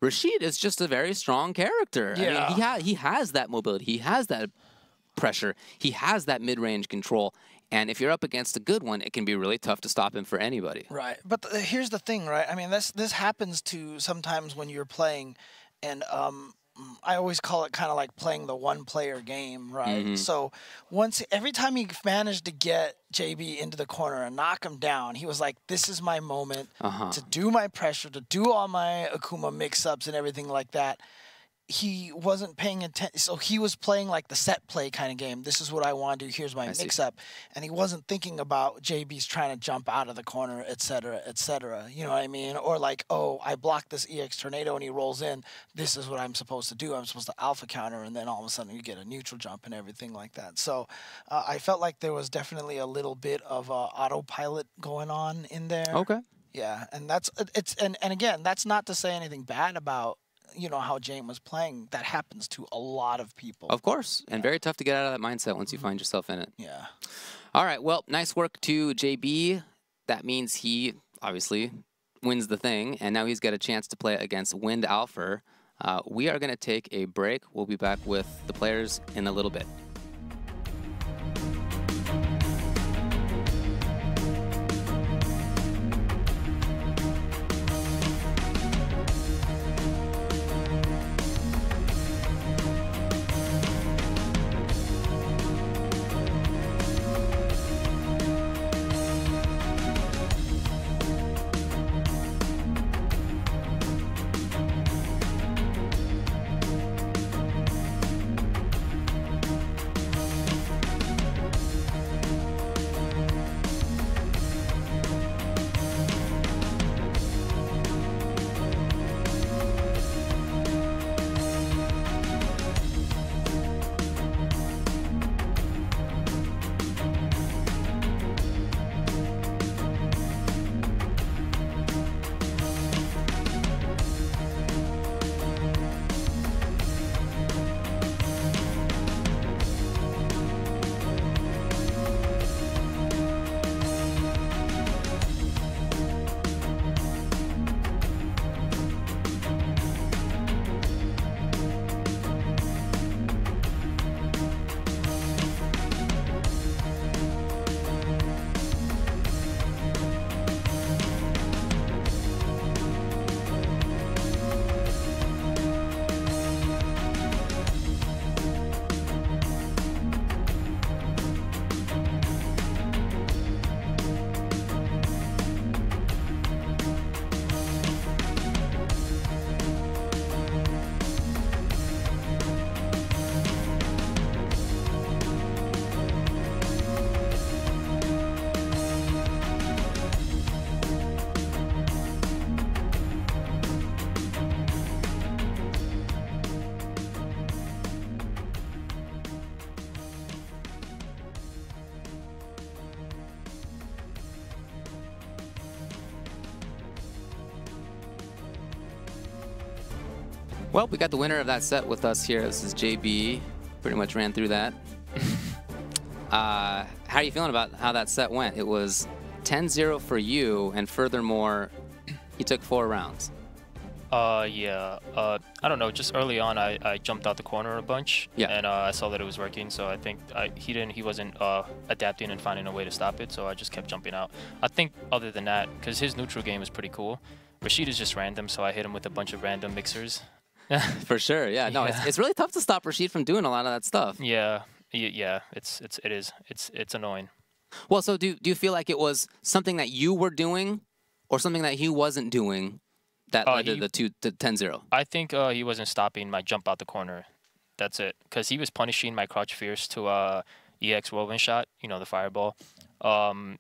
Rashid is just a very strong character. Yeah. I mean, he has that mobility. He has that pressure. He has that mid-range control. And if you're up against a good one, it can be really tough to stop him for anybody. Right. But here's the thing, right? I mean, this happens to sometimes when you're playing, and I always call it kind of like playing the one-player game, right? So every time he managed to get JB into the corner and knock him down, he was like, this is my moment to do my pressure, to do all my Akuma mix-ups and everything like that. He wasn't paying attention. So he was playing like the set play kind of game. This is what I want to do. Here's my mix-up. And he wasn't thinking about JB's trying to jump out of the corner, et cetera, et cetera. You know what I mean? Or like, oh, I blocked this EX tornado and he rolls in. This is what I'm supposed to do. I'm supposed to alpha counter. And then all of a sudden you get a neutral jump and everything like that. So I felt like there was definitely a little bit of autopilot going on in there. Okay. Yeah. And and again, that's not to say anything bad about, you know, how Jame was playing. That happens to a lot of people. Of course. And very tough to get out of that mindset once you find yourself in it. Yeah. All right. Well, nice work to JB. That means he obviously wins the thing. And now he's got a chance to play against Wind Alpha. We are going to take a break. We'll be back with the players in a little bit. Well, we got the winner of that set with us here. This is JB. Pretty much ran through that. How are you feeling about how that set went? It was 10-0 for you, and furthermore, you took 4 rounds. Yeah. I don't know. Just early on, I jumped out the corner a bunch, and I saw that it was working. So I think he wasn't adapting and finding a way to stop it. So I just kept jumping out. I think other than that, because his neutral game is pretty cool, Rashid is just random, so I hit him with a bunch of random mixers. For sure, yeah. No, Yeah. it's really tough to stop Rashid from doing a lot of that stuff. Yeah, yeah. It's annoying. Well, so do you feel like it was something that you were doing, or something that he wasn't doing, that led to the 10-0? I think he wasn't stopping my jump out the corner. That's it. Because he was punishing my crouch fierce to EX whirlwind shot, you know, the fireball.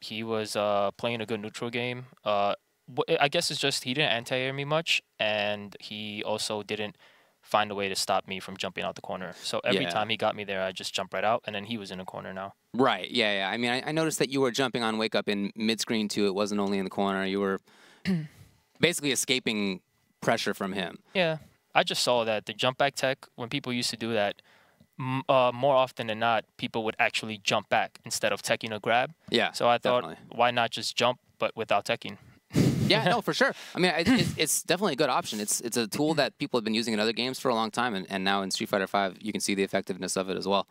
He was playing a good neutral game. I guess it's just he didn't anti-air me much, and he also didn't find a way to stop me from jumping out the corner. So every time he got me there, I just jumped right out, and then he was in a corner now. Right, yeah. I mean, I noticed that you were jumping on wake up in mid-screen, too. It wasn't only in the corner. You were basically escaping pressure from him. Yeah, I just saw that the jump back tech, when people used to do that, more often than not, people would actually jump back instead of teching a grab. Yeah, so I thought, definitely. Why not just jump, but without teching? Yeah, no, for sure. I mean, it's definitely a good option. It's a tool that people have been using in other games for a long time, and now in Street Fighter V, you can see the effectiveness of it as well.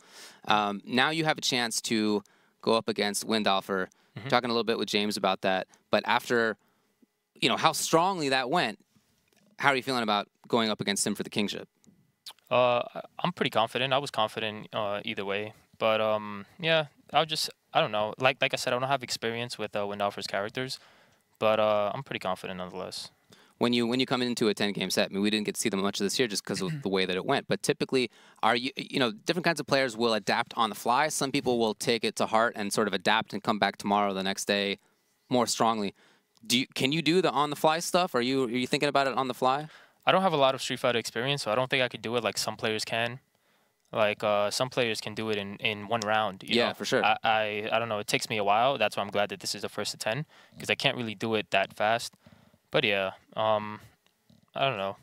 Now you have a chance to go up against Windolfer. Talking a little bit with James about that, but after, you know, how strongly that went, how are you feeling about going up against him for the kingship? I'm pretty confident. I was confident either way, but yeah, I don't know. Like I said, I don't have experience with Windolfer's characters. But I'm pretty confident nonetheless. When you come into a 10-game set, I mean, we didn't get to see them much this year just because of the way that it went. But typically, you know, different kinds of players will adapt on the fly. Some people will take it to heart and sort of adapt and come back tomorrow, the next day, more strongly. Can you do the on-the-fly stuff? Are you thinking about it on the fly? I don't have a lot of Street Fighter experience, so I don't think I could do it like some players can. Like some players can do it in one round. You know? For sure. I don't know. It takes me a while. That's why I'm glad that this is the first to 10 because I can't really do it that fast. But yeah, I don't know.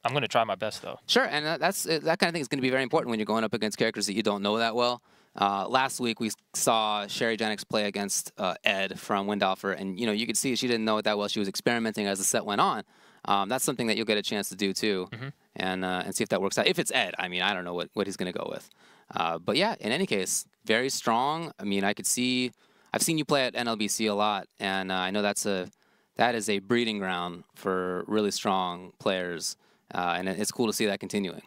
I'm gonna try my best though. Sure, and that kind of thing is going to be very important when you're going up against characters that you don't know that well. Last week we saw Sherry Jenix play against Ed from Windolfer, and you know you could see she didn't know it that well. She was experimenting as the set went on. That's something that you'll get a chance to do too, and see if that works out. If it's Ed, I mean, I don't know what he's going to go with. But yeah, in any case, very strong. I mean, I've seen you play at NLBC a lot, and I know that is a breeding ground for really strong players, and it's cool to see that continuing.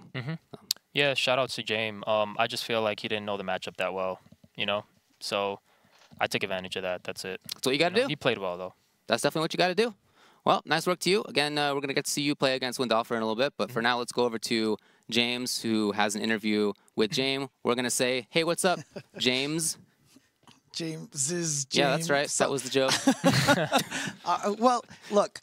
Yeah, shout out to Jame. I just feel like he didn't know the matchup that well, you know. So I took advantage of that. That's it. That's what you got to do. He played well though. That's definitely what you got to do. Well, nice work to you. Again, we're going to get to see you play against Windolfer in a little bit. But for now, let's go over to James, who has an interview with Jame. We're going to say, hey, what's up, James? James. Yeah, that's right. That was the joke. Well, look,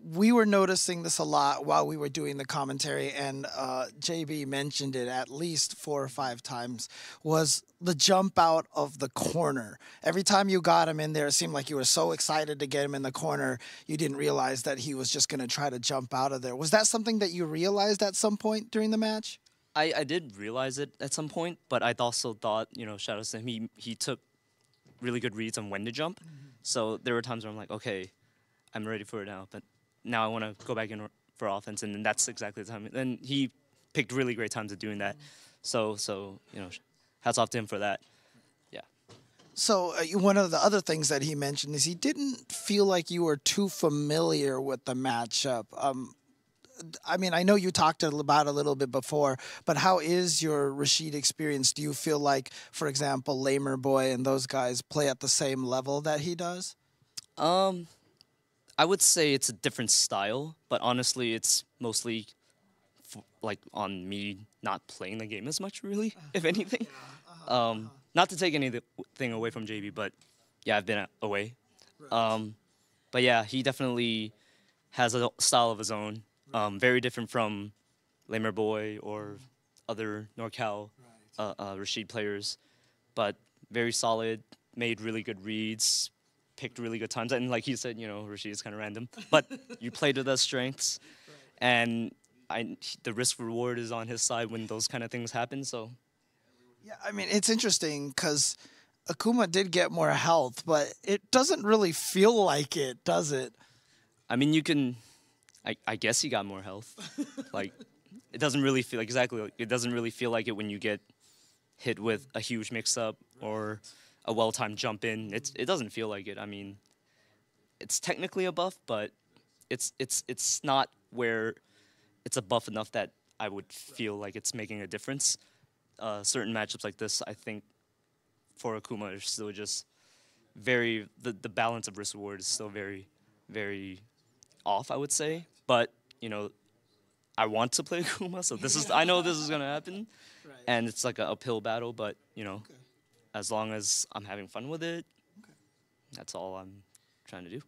we were noticing this a lot while we were doing the commentary, and JB mentioned it at least 4 or 5 times, was the jump out of the corner. Every time you got him in there, it seemed like you were so excited to get him in the corner, you didn't realize that he was just going to try to jump out of there. Was that something that you realized at some point during the match? I did realize it at some point, but I also thought, you know, shout out to him, he took really good reads on when to jump. So there were times where I'm like, okay, I'm ready for it now, but now I want to go back in for offense, and then that's exactly the time. And he picked really great times of doing that. So you know, hats off to him for that. Yeah. So one of the other things that he mentioned is he didn't feel like you were too familiar with the matchup. I mean, I know you talked about it a little bit before, but how is your Rashid experience? Do you feel like, for example, Lamer Boy and those guys play at the same level that he does? I would say it's a different style, but honestly, it's mostly like on me not playing the game as much, really, if anything. Not to take anything away from JB, but yeah, I've been away. But yeah, he definitely has a style of his own, very different from Lamer Boy or other NorCal Rashid players, but very solid, made really good reads, picked really good times, and like he said, you know, Rashid is kind of random, but you played with those strengths, and the risk reward is on his side when those kind of things happen. So, yeah, I mean, it's interesting because Akuma did get more health, but it doesn't really feel like it, does it? I mean, you can, I guess he got more health. Like, it doesn't really feel exactly. It doesn't really feel like it when you get hit with a huge mix-up or a well-timed jump in. It doesn't feel like it. I mean, it's technically a buff, but it's not where it's a buff enough that I would feel like it's making a difference. Certain matchups like this, I think, for Akuma, are still just the balance of risk reward is still very off, I would say. But I want to play Akuma, so I know this is gonna happen, and it's like an uphill battle. But as long as I'm having fun with it, that's all I'm trying to do.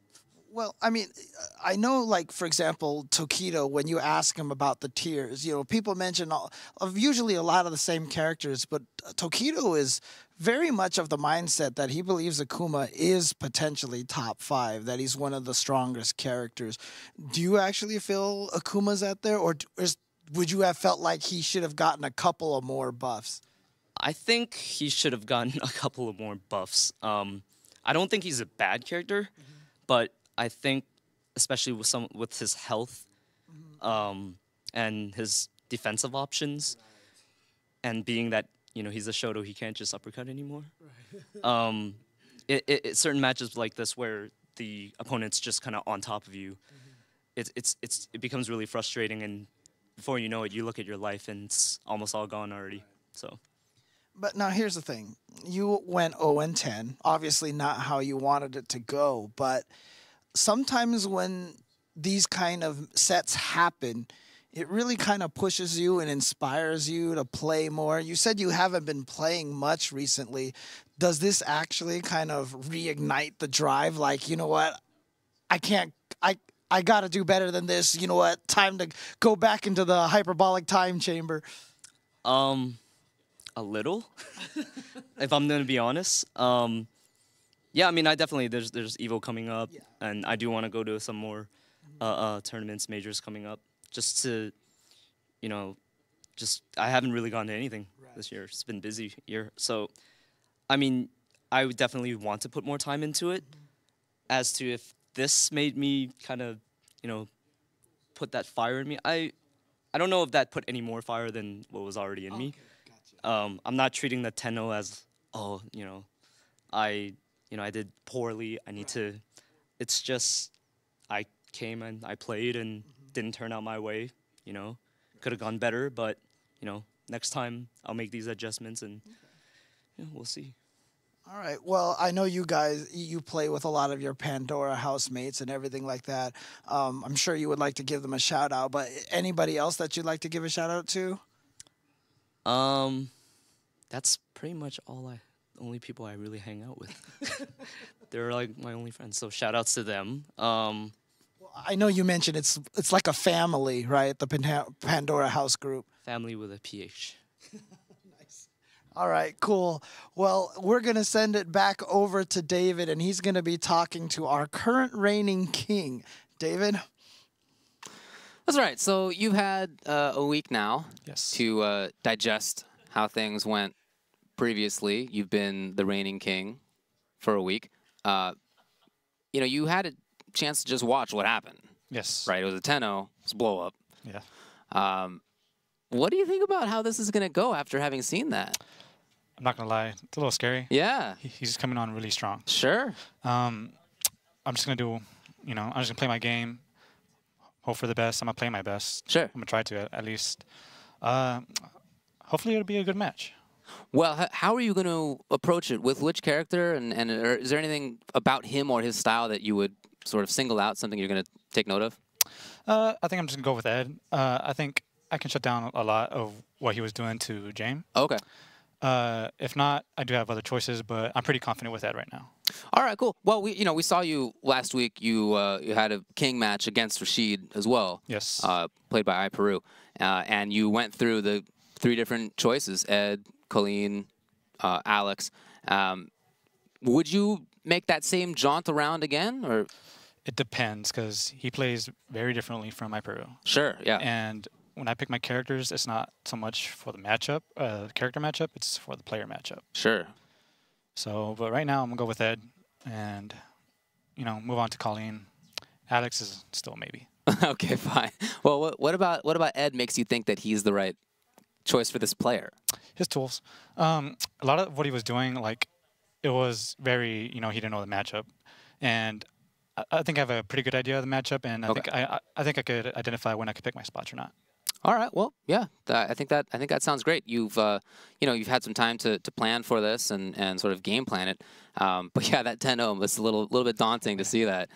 Well, I mean, I know, like, for example, Tokido, when you ask him about the tiers, people mention usually a lot of the same characters, but Tokido is very much of the mindset that he believes Akuma is potentially top 5, that he's one of the strongest characters. Do you actually feel Akuma's at there, or would you have felt like he should have gotten a couple of more buffs? I think he should have gotten a couple of more buffs. I don't think he's a bad character, but I think, especially with his health, and his defensive options, and being that he's a Shoto, he can't just uppercut anymore. Certain matches like this where the opponent's just kind of on top of you, it becomes really frustrating, and before you know it, you look at your life and it's almost all gone already. So. But now here's the thing: you went 0-10. Obviously, not how you wanted it to go, but sometimes when these kind of sets happen, it really kind of pushes you and inspires you to play more. You said you haven't been playing much recently. Does this actually kind of reignite the drive? Like, you know what? I got to do better than this. You know what? Time to go back into the hyperbolic time chamber. A little, if I'm gonna be honest. Yeah, I mean, I definitely there's Evo coming up, and I do want to go to some more tournaments, majors coming up, just to, I haven't really gone to anything this year. It's been a busy year, so I mean, I would definitely want to put more time into it. As to if this made me kind of, put that fire in me, I don't know if that put any more fire than what was already in me. I'm not treating the 10-0 as, I did poorly. I need to. It's just I came and I played and didn't turn out my way. Could have gone better, but next time I'll make these adjustments and we'll see. All right. Well, I know you guys, you play with a lot of your Pandora housemates and everything like that. I'm sure you would like to give them a shout out, but anybody else that you'd like to give a shout out to? That's pretty much only people I really hang out with. They're like my only friends, so shout outs to them. Well, I know you mentioned it's like a family, right? The Pandora House group. Family with a PH. Nice. All right, cool. Well, we're going to send it back over to David, and he's going to be talking to our current reigning king. David? That's right. So you've had a week now to digest how things went previously. You've been the reigning king for a week. You had a chance to just watch what happened. Yes. Right? It was a 10-0. It's a blow up. Yeah. What do you think about how this is going to go after having seen that? I'm not going to lie. It's a little scary. Yeah. He's coming on really strong. Sure. I'm just going to do, I'm just going to play my game, hope for the best. I'm going to play my best. Sure. I'm going to try to at least. Hopefully it'll be a good match. Well, how are you going to approach it? With which character? And is there anything about him or his style that you would sort of single out, something you're going to take note of? I think I'm just going to go with Ed. I think I can shut down a lot of what he was doing to Jame. Okay. If not, I do have other choices, but I'm pretty confident with Ed right now. All right, cool. Well, we saw you last week. You had a king match against Rashid as well. Yes. Played by iPeru. And you went through the 3 different choices, Ed, Colleen, Alex. Would you make that same jaunt around again, or? It depends, because he plays very differently from iPeru. Sure, yeah. And when I pick my characters, it's not so much for the matchup, character matchup, it's for the player matchup. Sure. So, but right now I'm going to go with Ed and, move on to Colleen. Alex is still a maybe. Okay, fine. Well, what about Ed makes you think that he's the right choice for this player? His tools. A lot of what he was doing, it was very, he didn't know the matchup. And I think I have a pretty good idea of the matchup, and I think I could identify when I could pick my spots or not. All right. Well, yeah. I think that sounds great. You've you've had some time to plan for this and sort of game plan it. But yeah, that 10-0 was a little bit daunting to see that.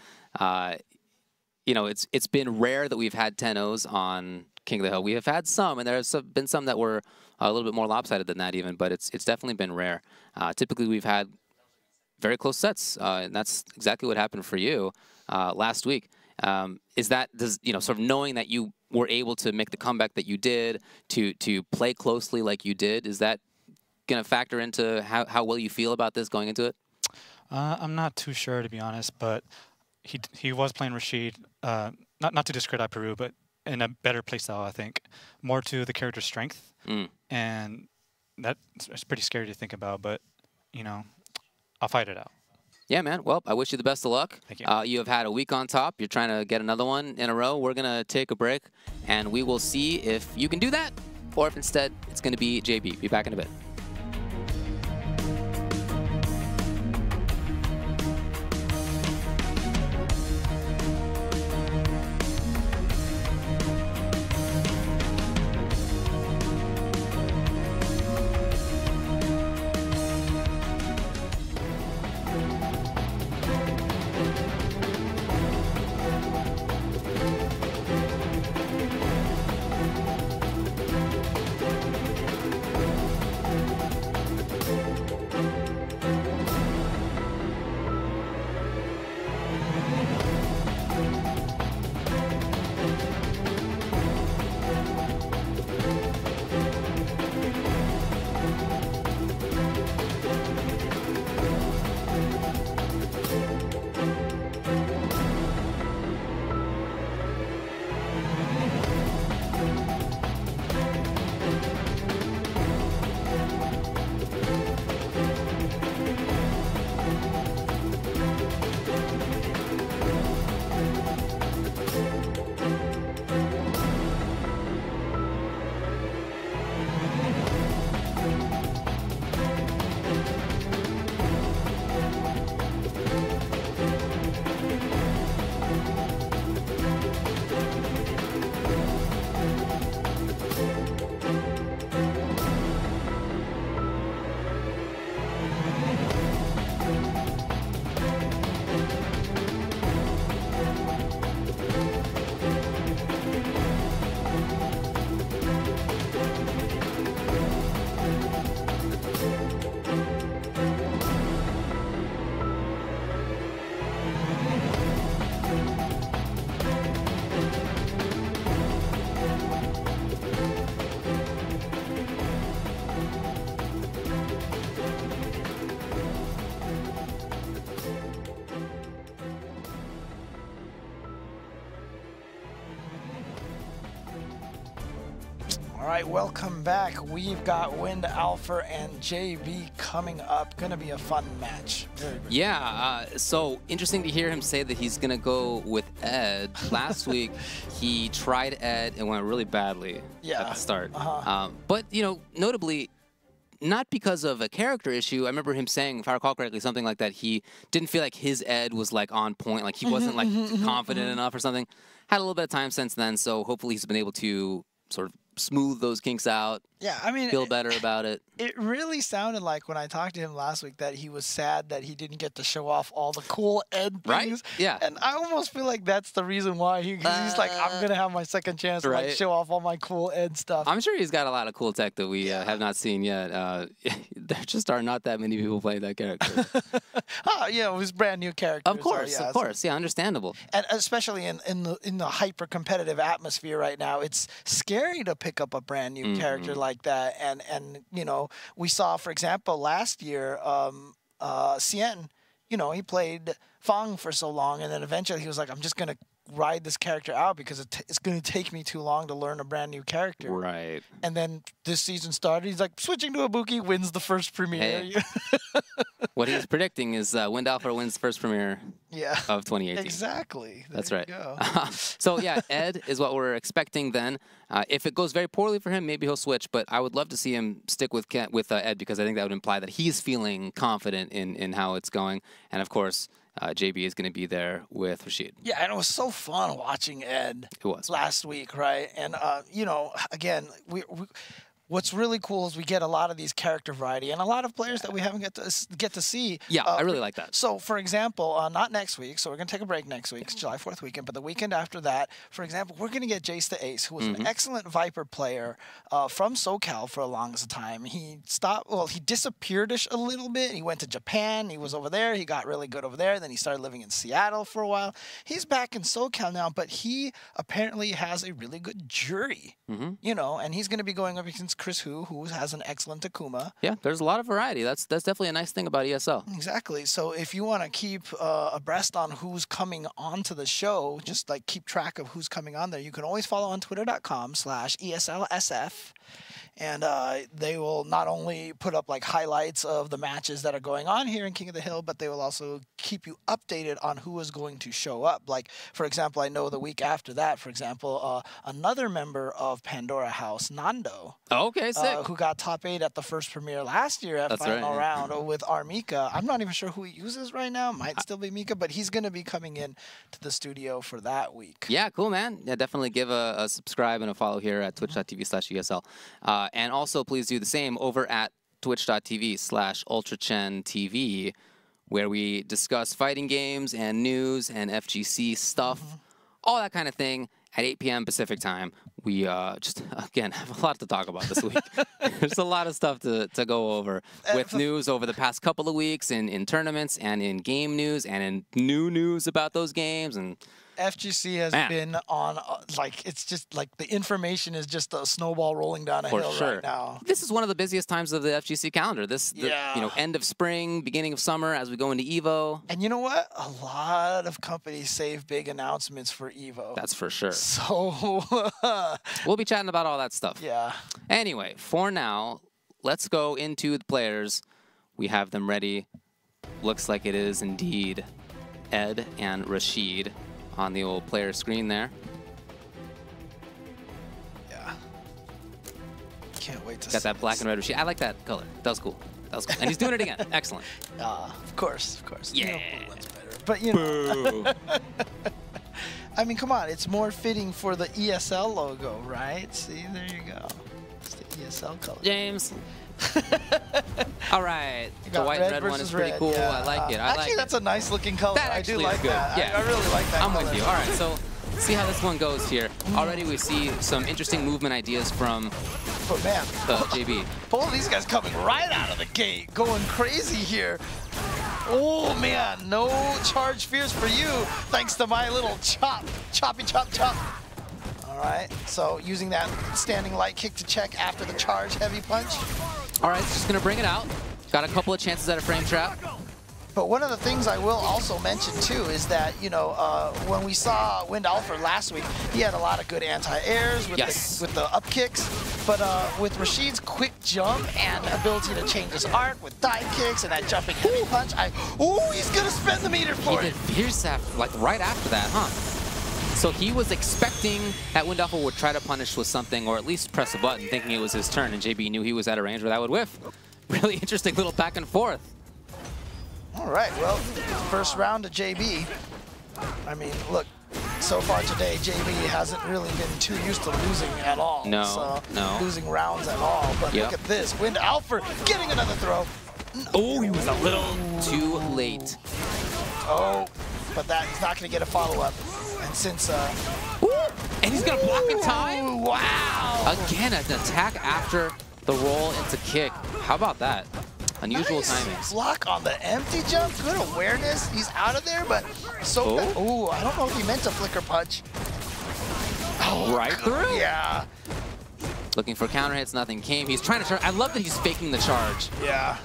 It's been rare that we've had 10-0s on King of the Hill. We have had some, and there's been some that were a little bit more lopsided than that even. But it's definitely been rare. Typically, we've had very close sets, and that's exactly what happened for you last week. Does sort of knowing that you were able to make the comeback that you did, to play closely like you did, is that going to factor into how well you feel about this going into it? I'm not too sure, to be honest, but he was playing Rashid, not to discredit iPeru, but in a better playstyle, I think, more to the character's strength, and that's pretty scary to think about, but I'll fight it out. Yeah, man. Well, I wish you the best of luck. Thank you. You have had a week on top. You're trying to get another one in a row. We're going to take a break, and we will see if you can do that, or if instead it's going to be JB. Be back in a bit. All right, welcome back. We've got Wind Alpha and JB coming up. Gonna be a fun match. Very good. Yeah, so interesting to hear him say that he's going to go with Ed. Last week, he tried Ed and went really badly at the start. But, notably, not because of a character issue. I remember him saying, if I recall correctly, something like that. He didn't feel like his Ed was like on point, like he wasn't like confident enough or something. Had a little bit of time since then, so hopefully he's been able to sort of smooth those kinks out. Yeah, I mean, feel better about it. It really sounded like when I talked to him last week that he was sad that he didn't get to show off all the cool Ed things. Right? Yeah. And I almost feel like that's the reason why he's like, I'm gonna have my second chance to like show off all my cool Ed stuff. I'm sure he's got a lot of cool tech that we have not seen yet. There just are not that many people playing that character. It was brand new character. Of course, yeah, understandable. And especially in the hyper competitive atmosphere right now, it's scary to pick up a brand new character like that. And we saw, for example, last year, Cien, he played Fang for so long, and then eventually he was like, I'm just going to ride this character out because it's going to take me too long to learn a brand new character. Right. And then this season started, he's like, switching to Ibuki, wins the first premiere. Hey. What he's predicting is Wind Alpha wins the first premiere of 2018. Exactly. That's right. So, yeah, Ed is what we're expecting then. If it goes very poorly for him, maybe he'll switch, but I would love to see him stick with Ed because I think that would imply that he's feeling confident in how it's going. And, of course, JB is going to be there with Rashid. Yeah, and it was so fun watching Ed It was. last week, right? And, you know, again, what's really cool is we get a lot of these character variety and a lot of players that we haven't get to see. Yeah, I really like that. So, for example, not next week, so we're going to take a break next week. It's July 4th weekend, but the weekend after that, for example, we're going to get Jace the Ace, who was an excellent Viper player from SoCal for a long time. He he disappeared-ish a little bit. He went to Japan. He was over there. He got really good over there. Then he started living in Seattle for a while. He's back in SoCal now, but he apparently has a really good jury, you know, and he's going to be going up against Chris who has an excellent Takuma. Yeah, there's a lot of variety. That's definitely a nice thing about ESL. Exactly. So if you want to keep abreast on who's coming onto the show, just like keep track of who's coming on there, you can always follow on twitter.com/ESLSF. And they will not only put up like highlights of the matches that are going on here in King of the Hill, but they will also keep you updated on who is going to show up. Like, for example, I know the week after that, for example, another member of Pandora House, Nando, Okay, sick. who got top 8 at the first premiere last year at final round with Armika. I'm not even sure who he uses right now. Might still be Mika, but he's going to be coming in to the studio for that week. Yeah, cool, man. Yeah, definitely give a subscribe and a follow here at twitch.tv/ESL. And also, please do the same over at twitch.tv/UltraChenTV, where we discuss fighting games and news and FGC stuff, all that kind of thing. At 8 p.m. Pacific time, we just, again, have a lot to talk about this week. There's a lot of stuff to go over with news over the past couple of weeks in tournaments and in game news and in new news about those games. And FGC has been on, like, it's just like the information is just a snowball rolling down a hill right now. This is one of the busiest times of the FGC calendar. You know, end of spring, beginning of summer as we go into EVO. And you know what? A lot of companies save big announcements for EVO. That's for sure. So we'll be chatting about all that stuff. Yeah. Anyway, for now, let's go into the players. We have them ready. Looks like it is indeed Ed and Rashid on the old player screen there. Yeah. Can't wait to Got that black and red Rashid. I like that color. That was cool. That was cool. And he's doing it again. Excellent. Of course. Yeah. You know, blue one's better. But, you know. I mean, come on. It's more fitting for the ESL logo, right? See, there you go. It's the ESL color. James. All right. The white and red one is pretty cool. Yeah. I like it. Actually, that's a nice looking color. That I do actually like is good. that. Yeah. I really like that I'm color. with you. All right, so see how this one goes here. Already we see some interesting movement ideas from But man, JB. both of these guys coming right out of the gate, going crazy here. Oh man, no charge fears for you, thanks to my little choppy chop. All right, so using that standing light kick to check after the charge heavy punch. All right, just gonna bring it out. Got a couple of chances at a frame trap. But one of the things I will also mention too is that, you know, when we saw Wind Alfred last week, he had a lot of good anti-airs with the up kicks. But with Rashid's quick jump and ability to change his arc with dive kicks and that jumping heavy punch, he's gonna spend the meter for He it. did fierce like right after that, huh? So he was expecting that Wind Alpha would try to punish with something or at least press a button thinking it was his turn, and JB knew he was at a range where that would whiff. Really interesting little back and forth. All right, well, first round to JB. I mean, look, so far today, JB hasn't really been too used to losing at all. No. Losing rounds at all. But look at this, Wind Alfred getting another throw. Oh, he was a little too late. Oh, but he's not going to get a follow-up. And since... and he's going to block in time? Wow! Again, an attack after the roll into kick. How about that? Unusual timings. Block on the empty jump. Good awareness. He's out of there, but so... Oh, I don't know if he meant to flicker punch. Oh, right through? Yeah. Looking for counter hits, nothing came. He's trying to charge. I love that he's faking the charge. Yeah.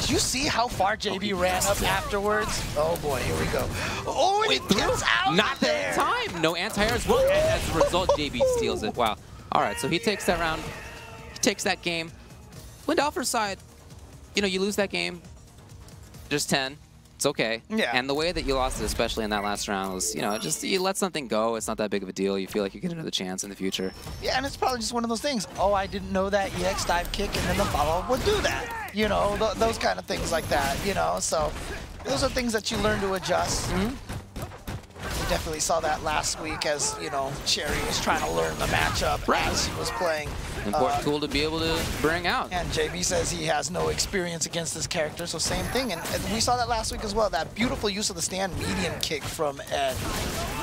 Did you see how far JB ran up afterwards? Oh boy, here we go. Oh, and he gets out Not there. that time. No anti-air as well. And as a result, JB steals it. Wow. All right, so he takes that round. He takes that game. Wind Alpha's side, you know, you lose that game. Just 10. It's okay. Yeah. And the way that you lost it, especially in that last round, was, you know, just you let something go. It's not that big of a deal. You feel like you get another chance in the future. Yeah, and it's probably just one of those things. Oh, I didn't know that EX dive kick, and then the follow-up would do that. You know, those kind of things like that, you know. So those are things that you learn to adjust. We definitely saw that last week as, you know, Cherry was trying to learn the matchup as he was playing. Important tool to be able to bring out. And JB says he has no experience against this character, so same thing. And we saw that last week as well, that beautiful use of the stand medium kick from Ed.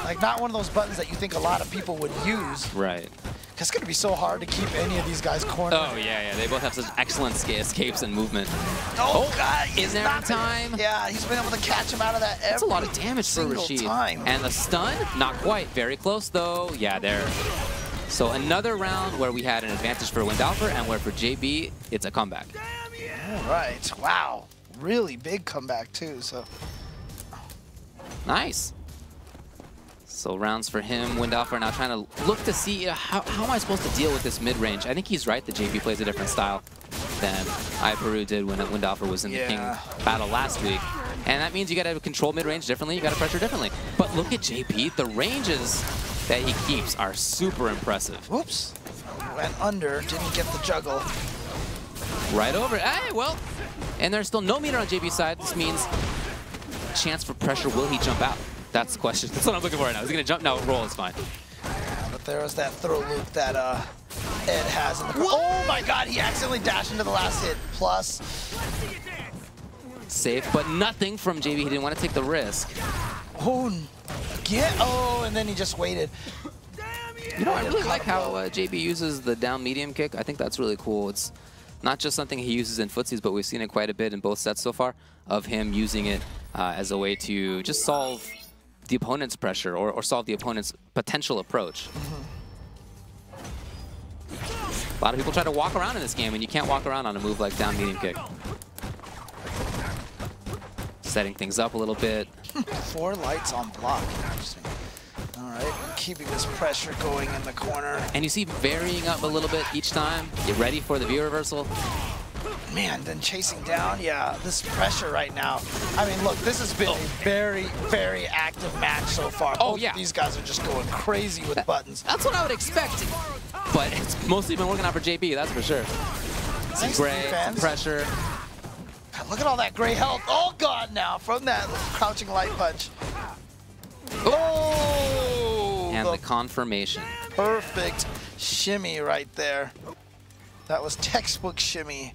Like, not one of those buttons that you think a lot of people would use. Right. It's going to be so hard to keep any of these guys cornered. Oh, yeah. They both have such excellent escapes and movement. Oh, God. Is there time? Yeah, he's been able to catch him out of that every That's a lot of damage for Rashid. time. And the stun, not quite. Very close, though. Yeah, there. So another round where we had an advantage for Windalfer and where for JB, it's a comeback. All right. Wow. Really big comeback, too. So nice. So rounds for him. Windalfer now trying to look to see how am I supposed to deal with this mid-range. I think he's right that JB plays a different style than iPeru did when Windalfer was in the King battle last week. And that means you got to control mid-range differently, you got to pressure differently. But look at JB, the ranges that he keeps are super impressive. Whoops. Went under, didn't get the juggle. Right over. Hey, well, and there's still no meter on JB's side. This means chance for pressure. Will he jump out? That's the question. That's what I'm looking for right now. Is he going to jump? No, roll is fine. But there was that throw loop that Ed has in the... Oh my God, he accidentally dashed into the last hit. Plus... Safe, but nothing from JB. He didn't want to take the risk. Oh, again? Oh, and then he just waited. You know, I really like how JB uses the down medium kick. I think that's really cool. It's not just something he uses in footsies, but we've seen it quite a bit in both sets so far of him using it as a way to just solve the opponent's pressure or solve the opponent's potential approach. A lot of people try to walk around in this game, and you can't walk around on a move like down medium kick. Setting things up a little bit. 4 lights on block. Interesting. All right, keeping this pressure going in the corner. And you see varying up a little bit each time. Get ready for the view reversal. Man, then chasing down, yeah, this pressure right now. I mean, look, this has been a very, very active match so far. Oh, Both of these guys are just going crazy with buttons. That's what I would expect. But it's mostly been working out for JB, that's for sure. Some gray, some pressure. God, look at all that gray health. Oh, God, now from that crouching light punch. Oh! And the confirmation. Perfect shimmy right there. That was textbook shimmy.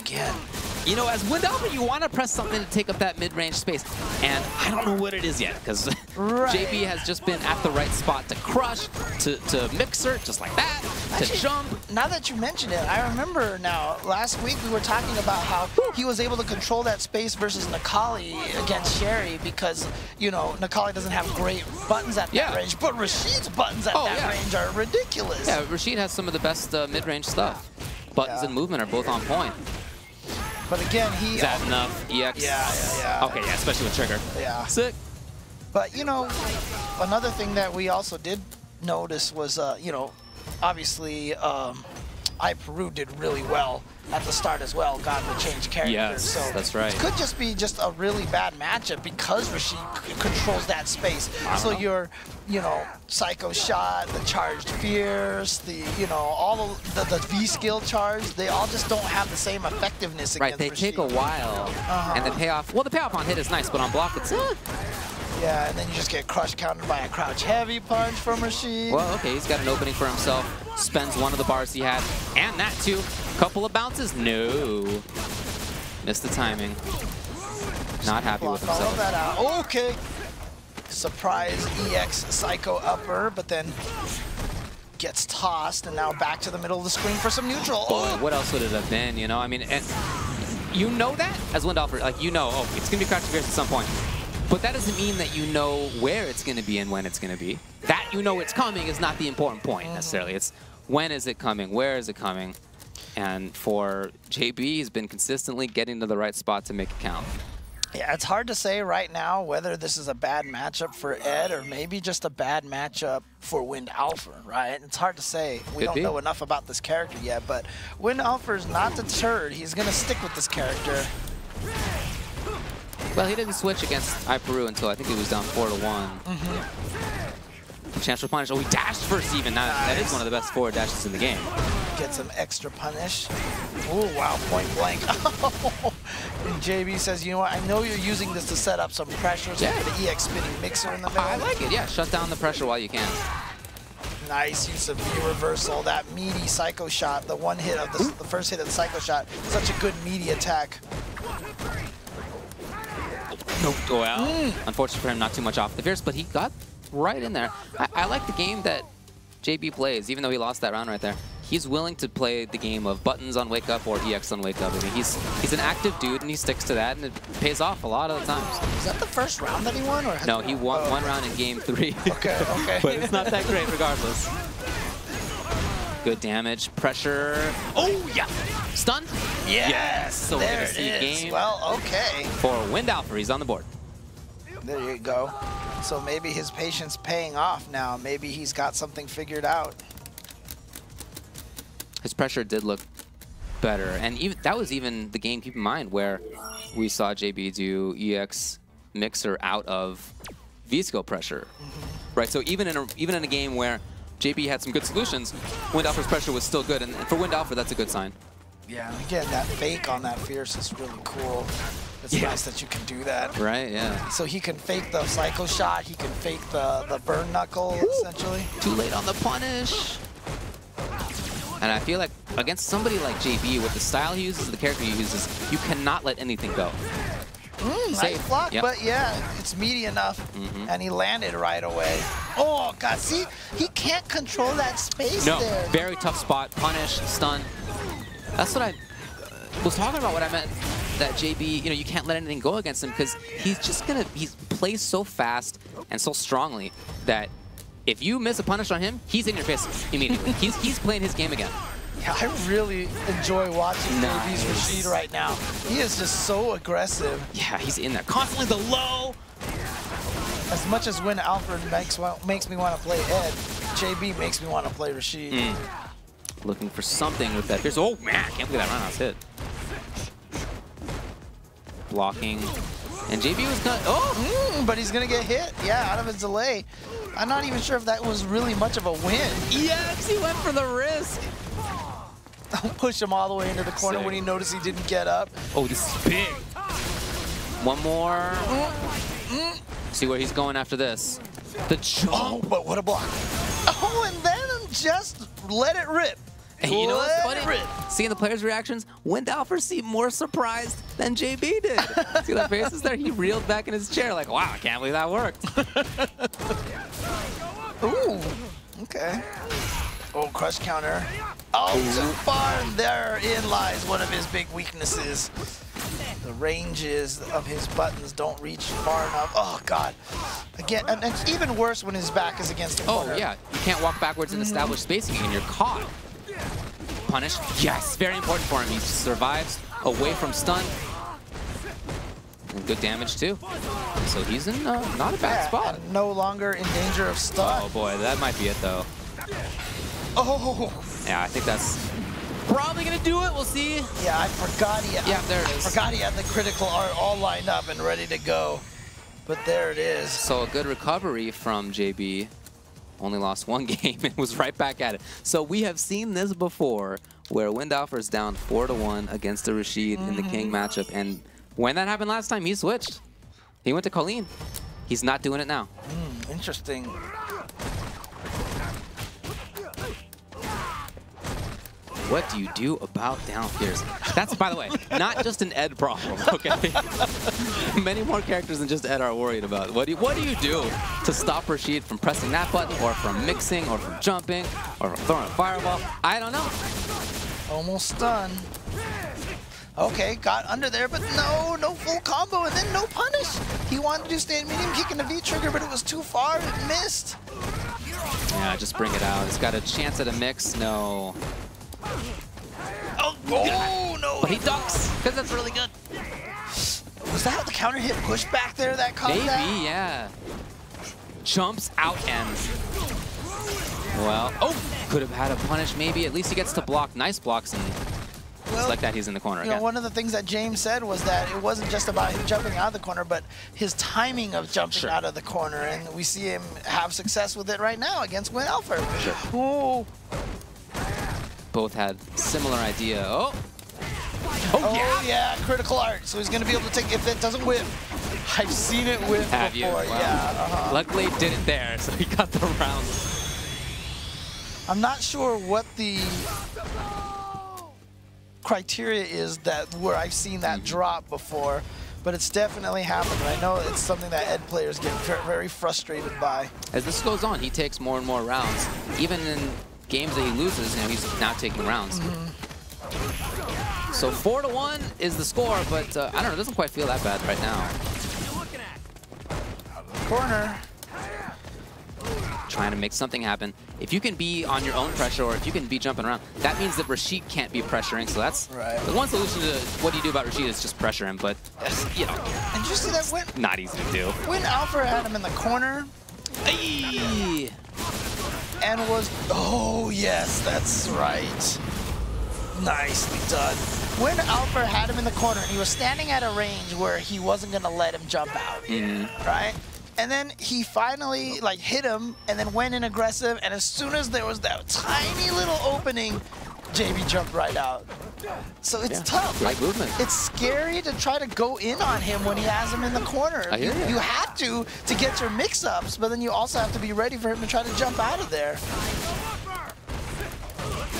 Again. You know, as Windalfer, you want to press something to take up that mid-range space. And I don't know what it is yet, because JB has just been at the right spot to crush, to mixer, just like that, to jump. Now that you mention it, I remember now, last week we were talking about how he was able to control that space versus Nakali against Sherry because, you know, Nakali doesn't have great buttons at that range, but Rashid's buttons at that range are ridiculous. Yeah, Rashid has some of the best mid-range stuff. Buttons and movement are both on point. But again, Is that enough? EX? Yeah. Okay, yeah, especially with trigger. Yeah. Sick. But, you know, another thing that we also did notice was, you know, obviously iPeru did really well at the start as well, got the change characters. Yes, so that's right. It could just be just a really bad matchup because Rashid controls that space. So your, you know, Psycho Shot, the Charged Fierce, the, you know, all of the V skill charge, they all just don't have the same effectiveness against Right, they Rashid. take a while, and the payoff, well, the payoff on hit is nice, but on block it's... Yeah, and then you just get crushed countered by a crouch heavy punch from Rashid. Well, okay, he's got an opening for himself. Spends one of the bars he had, and that too. Couple of bounces. No. Missed the timing. Not happy with himself. All of that out. Okay. Surprise EX Psycho upper, but then gets tossed, and now back to the middle of the screen for some neutral. Boy, what else would it have been, you know? I mean, and you know that as Windalfer, like, you know, oh, it's going to be crouching fierce at some point. But that doesn't mean that you know where it's going to be and when it's going to be. That you know it's coming is not the important point, necessarily. It's when is it coming, where is it coming? And for JB, he's been consistently getting to the right spot to make it count. Yeah, it's hard to say right now whether this is a bad matchup for Ed or maybe just a bad matchup for Windalfer, right? It's hard to say. We don't know enough about this character yet, but Windalfer's not deterred. He's going to stick with this character. Well, he didn't switch against iPeru until I think he was down 4-1. Chance for punish. Oh, he dashed first even. That is one of the best forward dashes in the game. Get some extra punish. Oh, wow, point blank. And JB says, you know what, I know you're using this to set up some pressure, so get an EX spinning mixer in the middle. I like it, yeah. Shut down the pressure while you can. Nice use of V reversal, that meaty psycho shot, the one hit of the first hit of the psycho shot. Such a good meaty attack. Nope. Well, unfortunately for him, not too much off the fierce, but he got right in there. I like the game that JB plays, even though he lost that round right there. He's willing to play the game of buttons on wake up or EX on wake up. I mean, he's an active dude, and he sticks to that, and it pays off a lot of the times. Was that the first round that he won? Or no, he won one round in game 3. Okay, okay. But it's not that great regardless. Good damage, pressure. Oh, yeah. Stunned? Yes. So we're going to see game well, okay. for Wind Alpha. He's on the board. There you go. So maybe his patience paying off now. Maybe he's got something figured out. His pressure did look better, and even that was even the game, keep in mind, where we saw JB do EX mixer out of V-skill pressure, right? So even in a game where JB had some good solutions, Wind Alpha's pressure was still good, and for Wind Alpha, that's a good sign. Yeah, again, that fake on that fierce is really cool. It's nice that you can do that. Right, yeah. So he can fake the psycho shot, he can fake the burn knuckle, essentially. Too late on the punish. And I feel like against somebody like JB, with the style he uses, the character he uses, you cannot let anything go. Nice block, but yeah, it's meaty enough. And he landed right away. Oh, God, see? He can't control that space there. No, very tough spot. Punish, stun. That's what I was talking about, what I meant, that JB, you know, you can't let anything go against him because he's just going to, he plays so fast and so strongly that if you miss a punish on him, he's in your face immediately. he's playing his game again. Yeah, I really enjoy watching JB's Rashid right now. He is just so aggressive. Yeah, he's in there. Constantly the low. As much as when Alfred makes me want to play Ed, JB makes me want to play Rashid. Looking for something with that. There's, oh man, I can't believe that roundhouse hit. Blocking. And JB was gonna, but he's gonna get hit, yeah, out of his delay. I'm not even sure if that was really much of a win. Yeah, because he went for the risk. Push him all the way into the corner when he noticed he didn't get up. Oh, this is big. One more. See where he's going after this. The jump. Oh, but what a block. Oh, and then just let it rip. And you know what's funny? Seeing the players' reactions, Wind Alpha seemed more surprised than JB did. See the faces there? He reeled back in his chair like, wow, I can't believe that worked. Ooh, okay. Oh, crush counter. Oh, too far, and therein lies one of his big weaknesses. The ranges of his buttons don't reach far enough. Oh, God. Again, and it's even worse when his back is against the corner. Oh, yeah. You can't walk backwards in established spacing and you're caught. Punish. Yes, very important for him. He survives away from stun. And good damage, too. So he's in not a bad spot. And no longer in danger of stun. Oh, boy. That might be it, though. Oh. Yeah, I think that's probably going to do it. We'll see. Yeah, I forgot he had, there it is. I forgot he had the critical art all lined up and ready to go. But there it is. So a good recovery from JB. Only lost one game and was right back at it. So we have seen this before, where Wind Alpha is down 4-1 against the Rashid in the King matchup. And when that happened last time, he switched. He went to Colleen. He's not doing it now. Interesting. What do you do about down tiers? That's, by the way, not just an Ed problem, okay? Many more characters than just Ed are worried about. What do you do to stop Rashid from pressing that button, or from mixing, or from jumping, or from throwing a fireball? I don't know. Almost stunned. Okay, got under there, but no full combo, and then no punish. He wanted to do stand medium kick in the V trigger, but it was too far. It missed. Yeah, just bring it out. He's got a chance at a mix. No. Oh, no. But he ducks, because that's really good. Was that the counter hit push back there that caused that? Maybe, yeah. Jumps out and... Well, could have had a punish maybe. At least he gets to block nice blocks, and just like that, he's in the corner again. One of the things that James said was that it wasn't just about him jumping out of the corner, but his timing of jumping out of the corner, and we see him have success with it right now against Wind Alpha. Sure. Oh. both had similar idea. Oh, yeah, critical art. So he's going to be able to take, if it doesn't whip. I've seen it whip Have before. you? Wow. Yeah. Luckily, it didn't there, so he got the round. I'm not sure what the criteria is that where I've seen that drop before, but it's definitely happened. I know it's something that Ed players get very frustrated by. As this goes on, he takes more and more rounds. Even in games that he loses, he's now taking rounds. So 4-1 is the score, but I don't know, it doesn't quite feel that bad right now. Corner. Trying to make something happen. If you can be on your own pressure, or if you can be jumping around, that means that Rashid can't be pressuring. So that's the one solution to what do you do about Rashid is just pressure him. But you know, And did you see that when not easy to do. When Alpha had him in the corner, Ayy. and was oh yes, that's right. Nicely done. When Alpha had him in the corner, and he was standing at a range where he wasn't gonna let him jump out, right? And then he finally like hit him and then went in aggressive, and as soon as there was that tiny little opening, JB jumped right out. So it's tough. Great movement. It's scary to try to go in on him when he has him in the corner. I hear you. You have to get your mix-ups, but then you also have to be ready for him to try to jump out of there.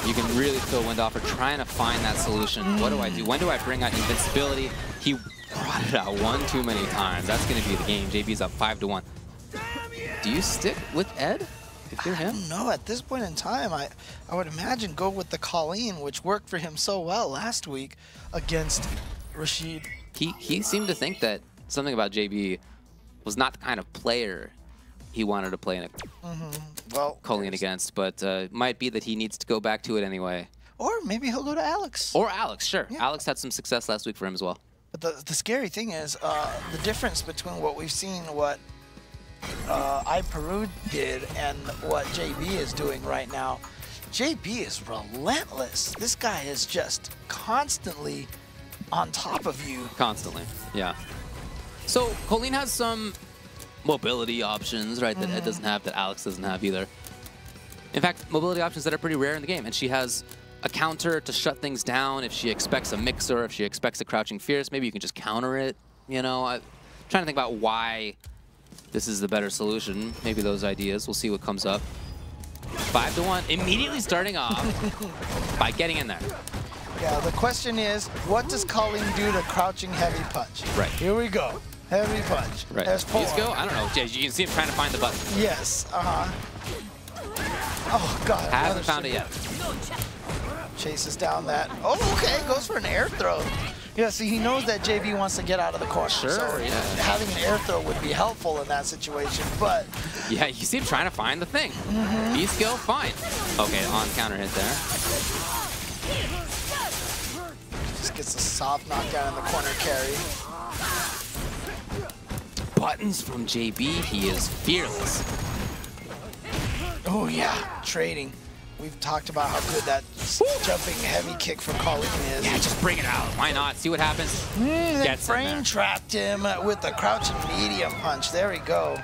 You can really feel Windoffer trying to find that solution. What do I do? When do I bring out invincibility? He brought it out one too many times. That's going to be the game. JB's up 5-1. Do you stick with Ed if you're him? I don't know. At this point in time, I would imagine go with the Colleen, which worked for him so well last week against Rashid. He seemed to think that something about JB was not the kind of player he wanted to play in a Colleen against, but might be that he needs to go back to it anyway. Or maybe he'll go to Alex. Or Alex, sure. Yeah. Alex had some success last week for him as well. But the scary thing is the difference between what we've seen, what iPeru did, and what JB is doing right now. JB is relentless. This guy is just constantly on top of you. Constantly, yeah. So Colleen has some mobility options, right, that Ed doesn't have, that Alex doesn't have either. In fact, mobility options that are pretty rare in the game, and she has a counter to shut things down if she expects a mixer, if she expects a crouching fierce. Maybe you can just counter it, you know. I'm trying to think about why this is the better solution. Maybe those ideas. We'll see what comes up. 5-1, immediately starting off by getting in there. Yeah, the question is, what does Colleen do to crouching heavy punch? Right. Here we go. Heavy punch. Right. There's 4. Let's go. I don't know. You can see him trying to find the button. Yes. Oh, God. Hasn't found it yet. Chases down that. Oh, okay. Goes for an air throw. Yeah, see, he knows that JB wants to get out of the corner. Sure, so yeah. having an air throw would be helpful in that situation, but... Yeah, you see him trying to find the thing. B-skill, fine. Okay, on counter hit there. Just gets a soft knockdown in the corner carry. Buttons from JB, he is fearless. Oh, yeah, trading. We've talked about how good that jumping heavy kick from Colleen is. Yeah, just bring it out. Why not? See what happens. Gets frame trapped him with the crouching medium punch. There we go.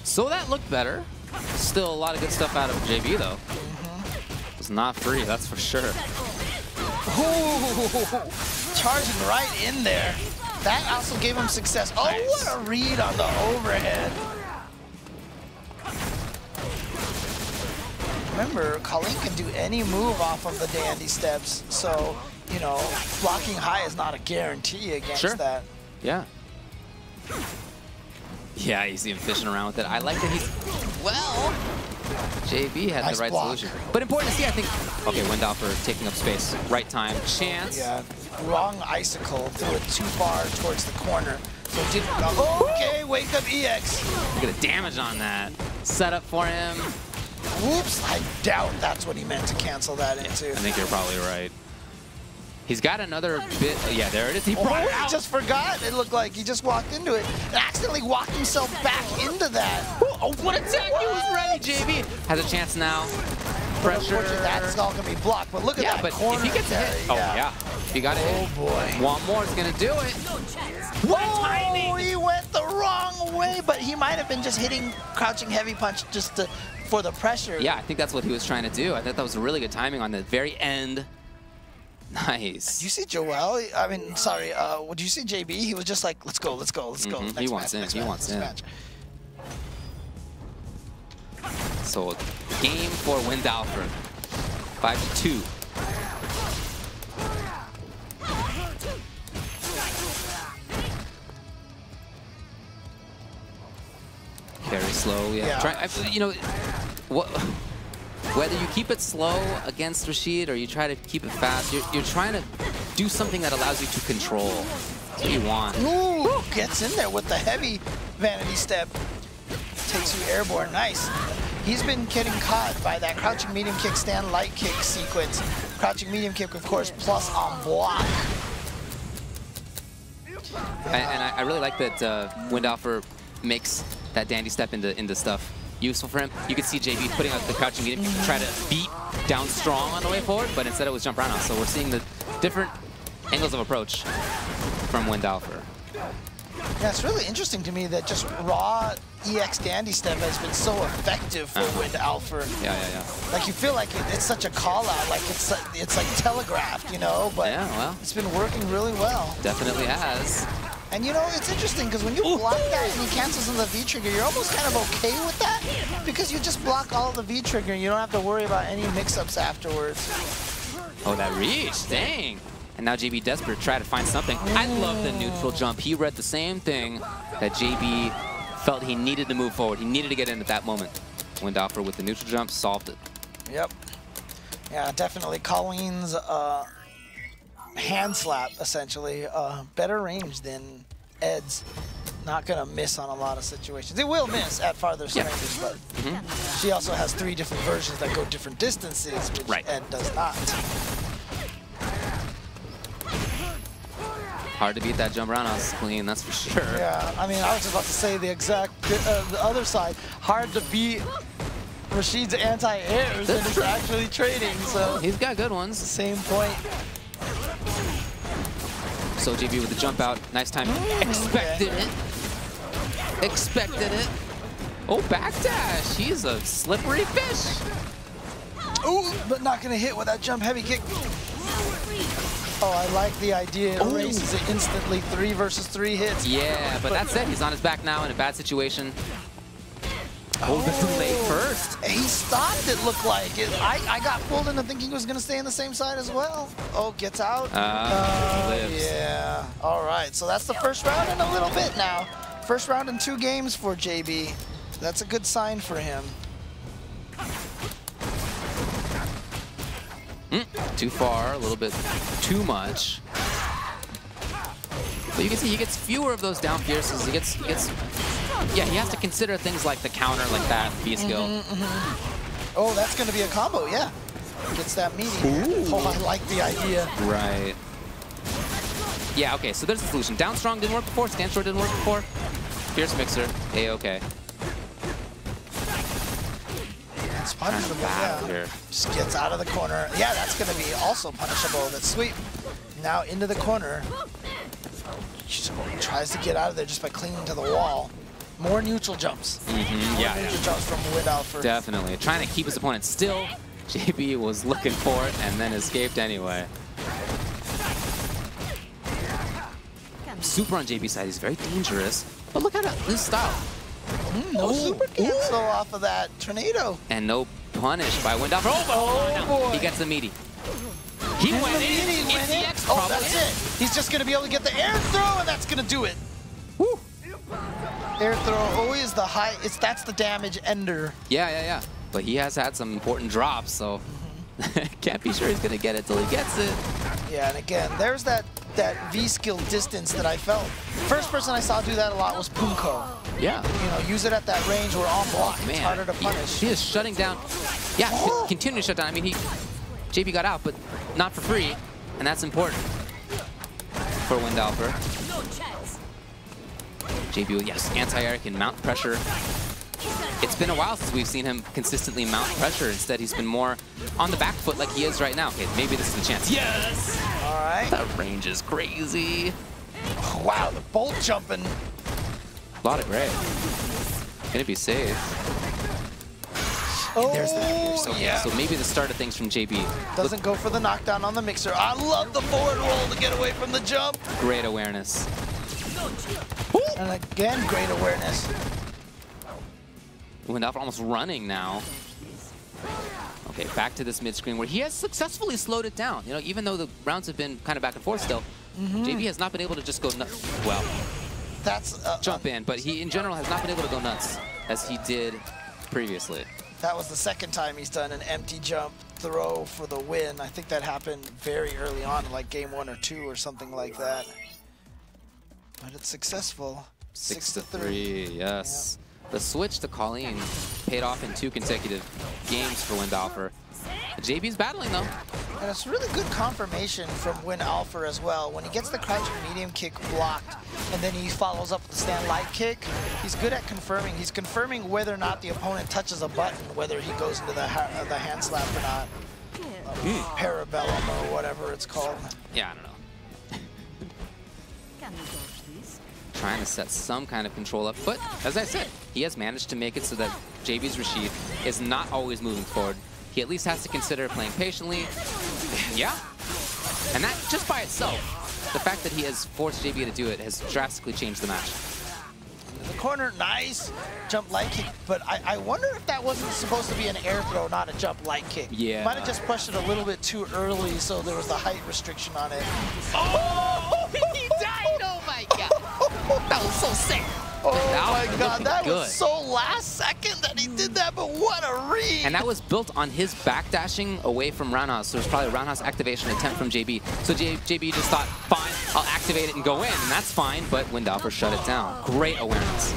So that looked better. Still a lot of good stuff out of JB, though. It's not free, that's for sure. Ooh, charging right in there. That also gave him success. Oh, Nice. what a read on the overhead. Remember, Colleen can do any move off of the dandy steps, so, you know, blocking high is not a guarantee against that. Yeah. Yeah, you see him fishing around with it. I like that he's... Well, JB had Nice the right block. solution. But important to see, I think... Okay, Windoffer taking up space. Right time. Chance. Yeah, wrong icicle, threw it too far towards the corner. So it didn't okay, wake up EX. Look at the damage on that. Set up for him. Whoops, I doubt that's what he meant to cancel that into. I think you're probably right. He's got another bit. Yeah, there it is. He brought it out. He just forgot. It looked like he just walked into it and accidentally walked himself back into that. Oh, what attack! He was ready. JB has a chance now. Pressure. Unfortunately, that's all gonna be blocked. But look at that but corner. if he gets a carry, hit, oh yeah, if he got a hit. Oh boy. One more is gonna do it. Whoa! He went the wrong way, but he might have been just hitting crouching heavy punch just to for the pressure. Yeah, I think that's what he was trying to do. I thought that was really good timing on the very end. Nice. Do you see Joel? I mean, sorry. Do you see JB? He was just like, let's go, let's go, let's go. Next He wants match, in. He wants in. match. So game for Windalfer. 5-2. Very slow, yeah. Try, you know, whether you keep it slow against Rashid or you try to keep it fast, you're trying to do something that allows you to control. That's what you want. Ooh, gets in there with the heavy vanity step. Takes you airborne, nice. He's been getting caught by that crouching medium kick, stand light kick sequence. Crouching medium kick, of course, plus on block. And I really like that Windalfer makes that dandy step into stuff useful for him. You can see JB putting out the crouching medium kick to try to beat down strong on the way forward, but instead it was jump roundhouse. So we're seeing the different angles of approach from Windalfer. Yeah, it's really interesting to me that just raw EX dandy step has been so effective for Windalfer. Yeah. Like you feel like it's such a call out, like it's like telegraphed, you know. But yeah, well, it's been working really well. Definitely has. And you know, it's interesting because when you block that and he cancels on the V trigger, you're almost kind of okay with that because you just block all of the V trigger and you don't have to worry about any mix-ups afterwards. Oh, that reach, dang. And now JB desperate to try to find something. I love the neutral jump. He read the same thing that JB felt he needed to move forward. He needed to get in at that moment. Windalfer with the neutral jump solved it. Yep. Yeah, definitely. Colleen's hand slap, essentially. Better range than Ed's. Not going to miss on a lot of situations. It will miss at farther ranges, but she also has 3 different versions that go different distances, which Ed does not. Hard to beat that jump roundhouse clean, that's for sure. Yeah, I mean, I was just about to say the exact the other side. Hard to beat Rashid's anti-airs and it's actually trading, so. He's got good ones. Same point. So JB with the jump out, nice time. Expected it. Expected it. Oh, backdash. He's a slippery fish. Ooh, but not gonna hit with that jump heavy kick. Oh, I like the idea. It erases it instantly. 3 versus 3 hits. Yeah, but that's it. He's on his back now in a bad situation. Oh, the delay first. He stopped, it looked like. I got pulled into thinking he was going to stay on the same side as well. Oh, gets out. Yeah. All right, so that's the first round in a little bit now. First round in 2 games for JB. That's a good sign for him. Too far, a little bit too much. But you can see he gets fewer of those down fierces. He gets, yeah, he has to consider things like the counter, like that B skill. Oh, that's going to be a combo, yeah. Gets that meaty. Oh, I like the idea. Right. Yeah, okay, so there's the solution. Down strong didn't work before, stand short didn't work before. Fierce mixer, A-okay. It's punishable, yeah. Just gets out of the corner. Yeah, that's going to be also punishable. That sweep. Now into the corner. Tries to get out of there just by clinging to the wall. More neutral jumps. Yeah. Neutral jumps from Windalfer. Definitely. Trying to keep his opponent still. JB was looking for it and then escaped anyway. Super on JB's side. He's very dangerous. But look at this style. No super cancel off of that tornado. And no punish by Windalfer. Oh, boy. He gets the meaty. He went in. Oh, that's it. He's just going to be able to get the air throw, and that's going to do it. Woo. Air throw always the high. That's the damage ender. Yeah. But he has had some important drops, so can't be sure he's going to get it till he gets it. Yeah, and again, there's that V skill distance that I felt. First person I saw do that a lot was Punko. Yeah. You know, use it at that range where on block. It's harder to punish. He is shutting down. Yeah, continue to shut down. I mean, JB got out, but not for free, and that's important for Windalfer. JB, yes, anti-air can mount pressure. It's been a while since we've seen him consistently mount pressure. Instead, he's been more on the back foot like he is right now. Okay, maybe this is the chance. Yes! All right. That range is crazy. Oh, wow, the bolt jumping. A lot of gray. Gonna be safe. And there's that. So yeah, so maybe the start of things from JB. Doesn't go for the knockdown on the mixer. I love the forward roll to get away from the jump. Great awareness. And again, great awareness. Windalfer almost running now. Okay, back to this mid screen where he has successfully slowed it down. You know, even though the rounds have been kind of back and forth still, JB has not been able to just go nuts. Well, that's jump in, but he in general has not been able to go nuts as he did previously. That was the second time he's done an empty jump throw for the win. I think that happened very early on, like game 1 or 2 or something like that. But it's successful. 6-3, yes. Yeah. The switch to Colleen paid off in 2 consecutive games for Windalfer. JB's battling though. And it's really good confirmation from Windalfer as well. When he gets the crouching medium kick blocked and then he follows up with the stand light kick, he's good at confirming. He's confirming whether or not the opponent touches a button, whether he goes into the hand slap or not. Parabellum or whatever it's called. Yeah, I don't know. Trying to set some kind of control up, but as I said, he has managed to make it so that JB's Rashid is not always moving forward. He at least has to consider playing patiently. Yeah. And that, just by itself, the fact that he has forced JB to do it has drastically changed the match. The corner, nice jump light kick, but I wonder if that wasn't supposed to be an air throw, not a jump light kick. Yeah. Might have just pushed it a little bit too early, so there was the height restriction on it. Oh, he died! Oh my god! That was so sick. Oh my god, that good. was so last second that he did that, but what a read! And that was built on his backdashing away from roundhouse, so it was probably a roundhouse activation attempt from JB. So JB just thought, fine, I'll activate it and go in, and that's fine, but Windalfer shut it down. Great awareness.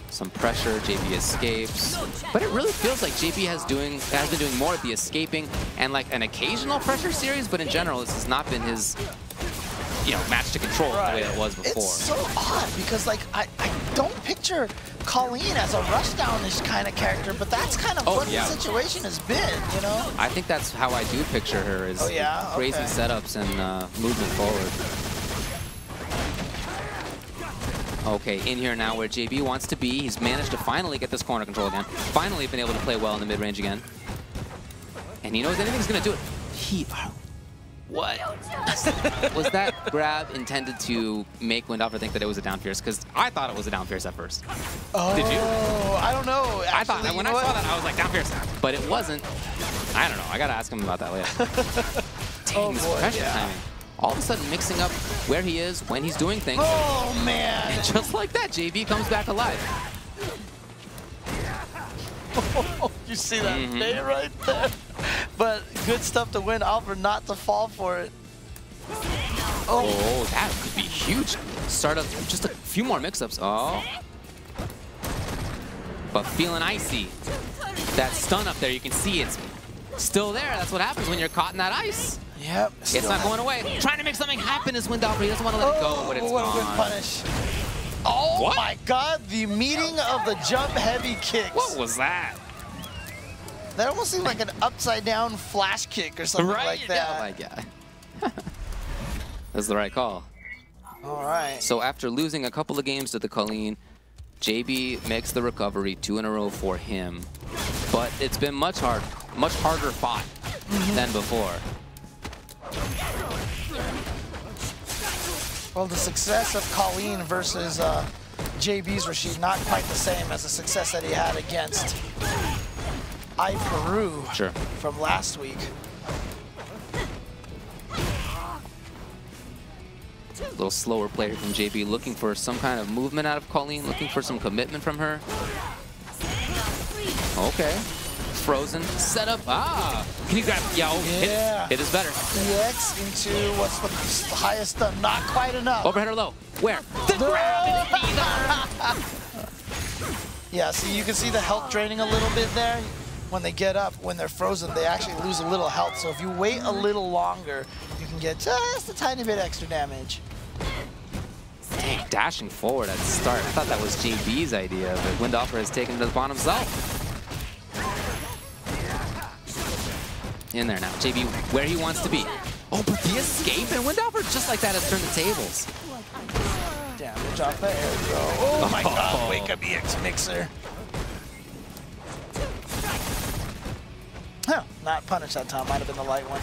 Some pressure, JB escapes. But it really feels like JB has been doing more of the escaping and like an occasional pressure series, but in general, this has not been his match to control the way it was before. It's so odd because like I don't picture Colleen as a rushdown-ish kind of character, but that's kind of what the situation has been, you know? I think that's how I do picture her, is crazy setups and movement forward. Okay, in here now where JB wants to be. He's managed to finally get this corner control again. Finally been able to play well in the mid-range again. And he knows anything's going to do it. What? Was that grab intended to make Windalfer think that it was a down fierce? Because I thought it was a down fierce at first. Oh, did you? I don't know. Actually, I thought, when I saw that, I was like, down fierce. But it wasn't. I don't know. I got to ask him about that later. Dang, this pressure timing. All of a sudden mixing up where he is, when he's doing things. Oh, man. And just like that, JB comes back alive. You see that fade right there? But good stuff to Windalfer, not to fall for it. Oh, that could be huge. Start up just a few more mix-ups. Oh. But feeling icy. That stun up there, you can see it's still there. That's what happens when you're caught in that ice. Yep. It's not going away. Trying to make something happen is Windalfer. He doesn't want to let it go, but it's what gone. A good punish. Oh my god, the meeting of the jump heavy kicks. What was that? That almost seemed like an upside down flash kick or something like that. Oh my god. That's the right call. All right. So after losing a couple of games to the Colleen, JB makes the recovery 2 in a row for him. But it's been much harder fought than before. Well, the success of Colleen versus JB's Rashid, not quite the same as the success that he had against iPeru from last week. A little slower player from JB, looking for some kind of movement out of Colleen, looking for some commitment from her. Okay. Frozen. Set up. Ah! Can you grab? Yeah. Hit is better. EX into what's the highest stun? Not quite enough. Overhead or low? Where? The grab is Yeah, see, you can see the health draining a little bit there. When they get up, when they're frozen, they actually lose a little health. So if you wait a little longer, you can get just a tiny bit extra damage. Dang, dashing forward at the start. I thought that was JB's idea, but Windalfer has taken it to the bottom himself. In there now. JB where he wants to be. Oh, but the escape, and Windalfer just like that has turned the tables. Damage off the air throw. Oh my god, wake up EX Mixer. not punish that time. Might have been the light one.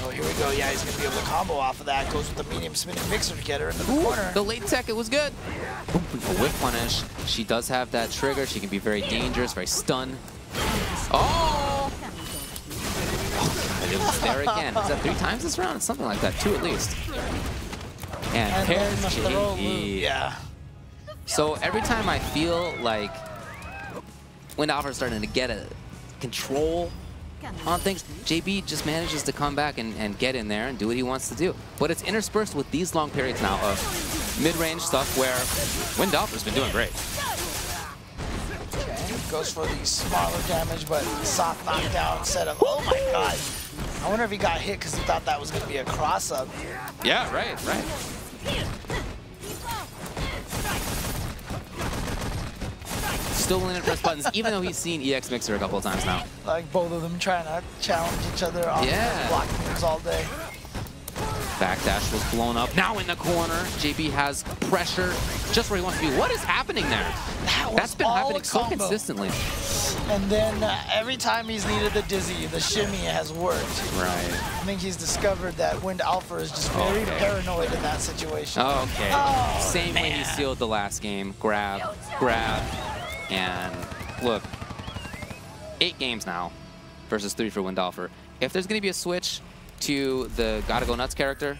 Oh, here we go. Yeah, he's going to be able to combo off of that. Goes with the medium spinning mixer to get her into the corner. The late tech, it was good. A whip punish. She does have that trigger. She can be very dangerous, very stun. Oh! And it was there again. Is that 3 times this round? Something like that. 2 at least. And pairs JB. Yeah. So every time I feel like Wind Alpha is starting to get a control on things, JB just manages to come back and get in there and do what he wants to do. But it's interspersed with these long periods now of mid-range stuff where Wind Alpha's been doing great. Okay, goes for the smaller damage, but soft knockdown instead of, oh my god. I wonder if he got hit because he thought that was going to be a cross-up. Yeah, right. Still willing to press buttons, even though he's seen EX Mixer a couple of times now. Like both of them trying to challenge each other on blocking moves all day. Backdash was blown up. Now in the corner, JB has pressure just where he wants to be. What is happening there? That's been happening so consistently. And then every time he's needed the dizzy, the shimmy has worked. Right. I think he's discovered that Wind Alpha is just very paranoid in that situation. Okay. Oh, Same way he sealed the last game. Grab. And look, 8 games now versus 3 for Wind Alpha. If there's going to be a switch to the Gotta Go Nuts character,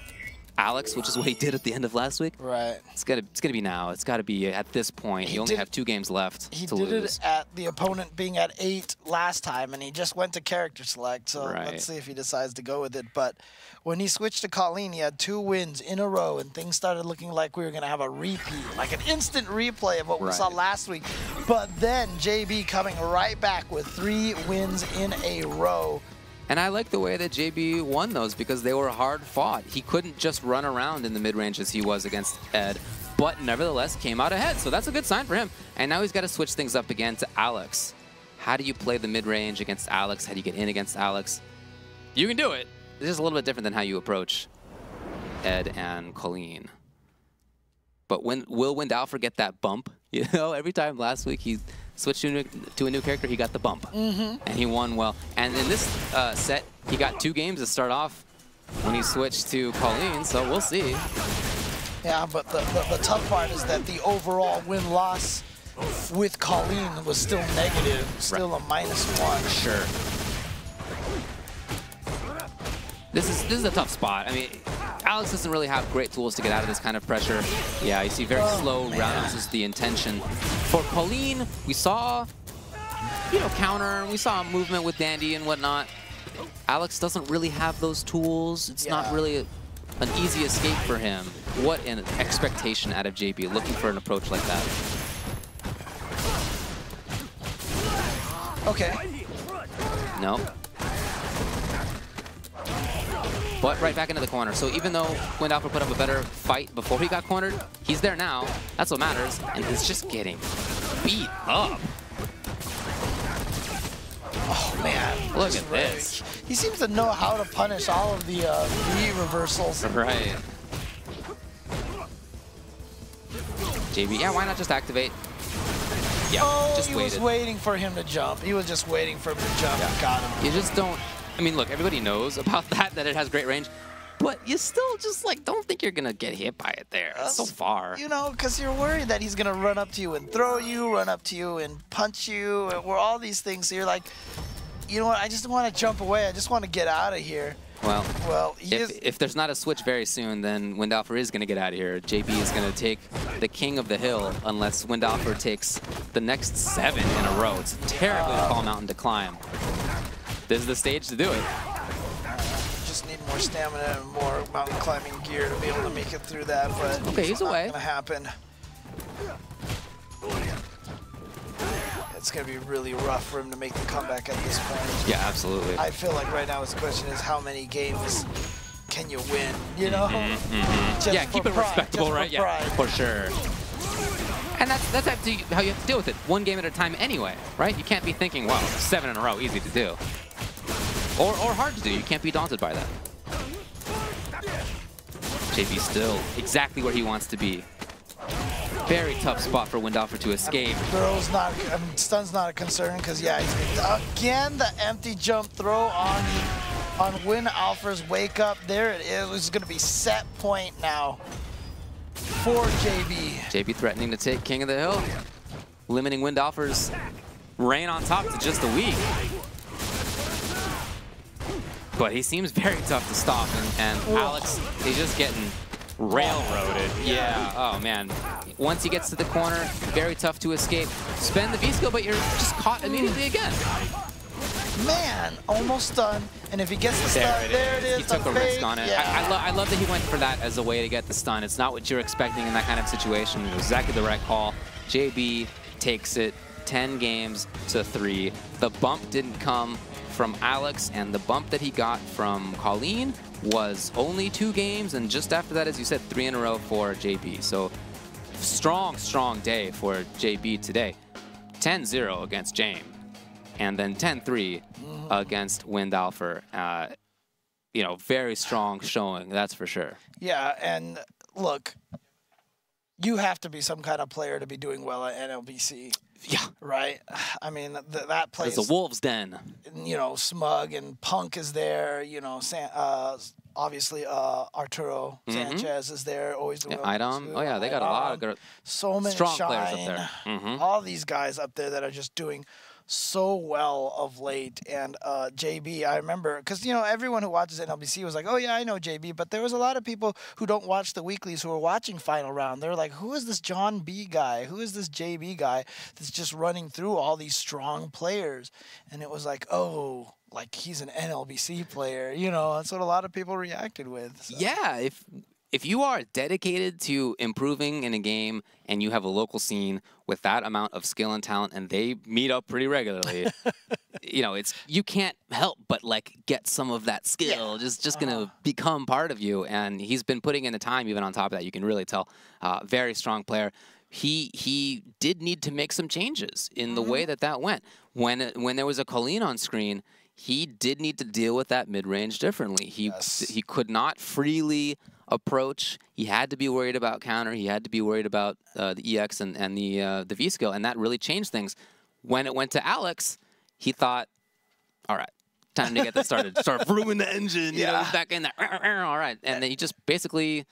Alex, which is what he did at the end of last week. Right. It's gonna be now. It's got to be at this point. You only have 2 games left to lose. He did it at the opponent being at 8 last time, and he just went to character select. So let's see if he decides to go with it. But when he switched to Colleen, he had 2 wins in a row, and things started looking like we were going to have a repeat, like an instant replay of what we saw last week. But then JB coming right back with 3 wins in a row. And I like the way that JB won those because they were hard fought. He couldn't just run around in the mid-range as he was against Ed, but nevertheless came out ahead. So that's a good sign for him. And now he's got to switch things up again to Alex. How do you play the mid-range against Alex? How do you get in against Alex? You can do it. It's just a little bit different than how you approach Ed and Colleen. But will Wind Alpha get that bump? You know, every time last week he switched to a new character, he got the bump. And he won well. And in this set, he got 2 games to start off when he switched to Colleen, so we'll see. Yeah, but the tough part is that the overall win-loss with Colleen was still negative, still a -1. Sure. This is a tough spot. I mean, Alex doesn't really have great tools to get out of this kind of pressure. Yeah, you see very slow rounds is the intention. For Colleen, we saw, counter. We saw movement with Dandy and whatnot. Alex doesn't really have those tools. It's not really an easy escape for him. What an expectation out of JB, looking for an approach like that. Okay. Nope. But right back into the corner. So even though Wind Alpha put up a better fight before he got cornered, he's there now. That's what matters. And he's just getting beat up. Oh, man. Look at this. He seems to know how to punish all of the V reversals. Right. JB, yeah, why not just activate? Yeah, just waited. He was waiting for him to jump. He was just waiting for him to jump and got him. You just don't... I mean, look, everybody knows about that it has great range, but you still just, don't think you're going to get hit by it there. It's so far. You know, because you're worried that he's going to run up to you and throw you, run up to you and punch you, or all these things. So you're like, you know what, I just want to jump away. I just want to get out of here. Well, if there's not a switch very soon, then Wind Alpha is going to get out of here. JB is going to take the king of the hill unless Wind Alpha takes the next 7 in a row. It's a terribly tall mountain to climb. This is the stage to do it. Just need more stamina and more mountain climbing gear to be able to make it through that, but okay, he's away. It's not going to happen. It's going to be really rough for him to make the comeback at this point. Yeah, absolutely. I feel like right now his question is how many games can you win, you know? Yeah, keep it respectable, right? Yeah, for sure. And that's how you have to deal with it. 1 game at a time anyway, right? You can't be thinking, wow, 7 in a row, easy to do. Or hard to do. You can't be daunted by that. JB still exactly where he wants to be. Very tough spot for Windoffer to escape. Throw's not, stun's not a concern because, yeah, again, the empty jump throw on Windoffer's wake up. There it is. It's going to be set point now for JB. JB threatening to take King of the Hill, limiting Windoffer's reign on top to just a week. But he seems very tough to stop, and Alex, he's just getting railroaded. Yeah, oh man. Once he gets to the corner, very tough to escape. Spend the V-skill, but you're just caught immediately again. Man, almost done. And if he gets the stun, there it is. He took a risk on it. Yeah. I love that he went for that as a way to get the stun. It's not what you're expecting in that kind of situation. It was exactly the right call. JB takes it 10 games to 3. The bump didn't come from Alex, and the bump that he got from Colleen was only 2 games, and just after that, as you said, 3 in a row for JB. So strong, strong day for JB today. 10-0 against Jame, and then 10-3 against Windoffer. You know, very strong showing, that's for sure. Yeah, and look, you have to be some kind of player to be doing well at NLBC. Yeah. Right? I mean, that place. It's a wolf's den. You know, Smug and Punk is there. You know, obviously Arturo Sanchez is there. Always doing well. Idom. Oh, yeah, they got a lot of good, so many strong Shine, players up there. All these guys up there that are just doing so well of late. And JB, I remember, because, you know, everyone who watches NLBC was like, oh, yeah, I know JB. But there was a lot of people who don't watch the weeklies who are watching Final Round. They're like, who is this John B guy? Who is this JB guy that's just running through all these strong players? And it was like, oh, like he's an NLBC player. You know, that's what a lot of people reacted with. So. Yeah, if you are dedicated to improving in a game and you have a local scene with that amount of skill and talent, and they meet up pretty regularly, you know, you can't help but like get some of that skill. Yeah. Just gonna become part of you. And he's been putting in the time. Even on top of that, you can really tell. Very strong player. He did need to make some changes in the way that went. When there was a Colleen on screen, he did need to deal with that mid-range differently. He could not freely approach. He had to be worried about counter. He had to be worried about the EX and the V-skill, and that really changed things. When it went to Alex, he thought, all right, time to get this started. Start brewing the engine, you know, he's back in there. All right, and then he just basically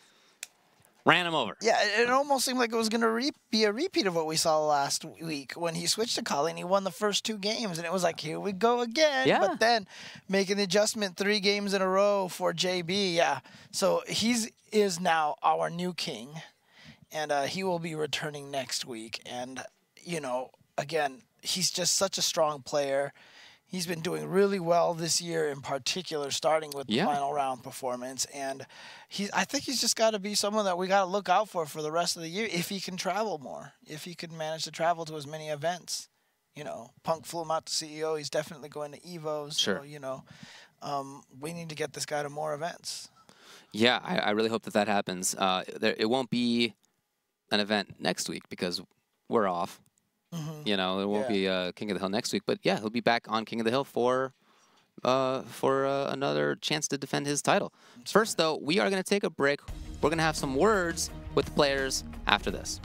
ran him over. Yeah, it almost seemed like it was going to be a repeat of what we saw last week when he switched to Colleen. He won the first 2 games, and it was like, here we go again. Yeah. But then making the adjustment 3 games in a row for JB. Yeah, so he is now our new king, and he will be returning next week. And, you know, again, he's just such a strong player. He's been doing really well this year in particular, starting with the final round performance. And I think he's just got to be someone that we got to look out for the rest of the year if he can travel more, if he can manage to travel to as many events. You know, Punk flew him out to CEO. He's definitely going to EVOs. Sure. So, you know, we need to get this guy to more events. Yeah, I really hope that happens. It won't be an event next week because we're off. You know, it won't be King of the Hill next week, but yeah, he'll be back on King of the Hill for another chance to defend his title. First, though, we are going to take a break. We're going to have some words with the players after this.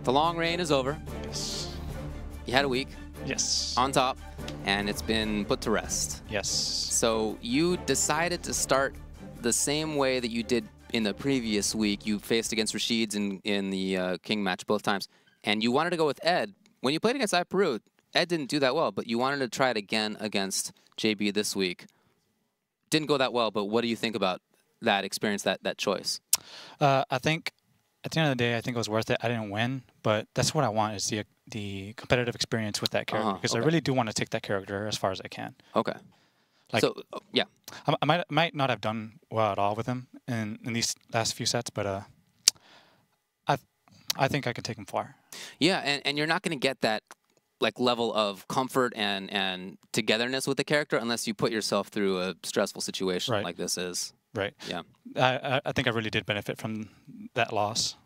the long reign is over. Yes. You had a week Yes. on top, and it's been put to rest. Yes. So you decided to start the same way that you did in the previous week. You faced against Rashid's in the King match both times, and you wanted to go with Ed. When you played against iPeru, Ed didn't do that well, but you wanted to try it again against JB this week. Didn't go that well, but what do you think about that experience, that choice? I think at the end of the day, I think it was worth it. I didn't win, but that's what I want is the competitive experience with that character, because okay. I really do want to take that character as far as I can. Okay. Like, so, yeah. I might not have done well at all with him in these last few sets, but I think I can take him far. Yeah, and you're not going to get that like level of comfort and togetherness with the character unless you put yourself through a stressful situation Right. like this is. Right. Yeah. I think I really did benefit from that loss.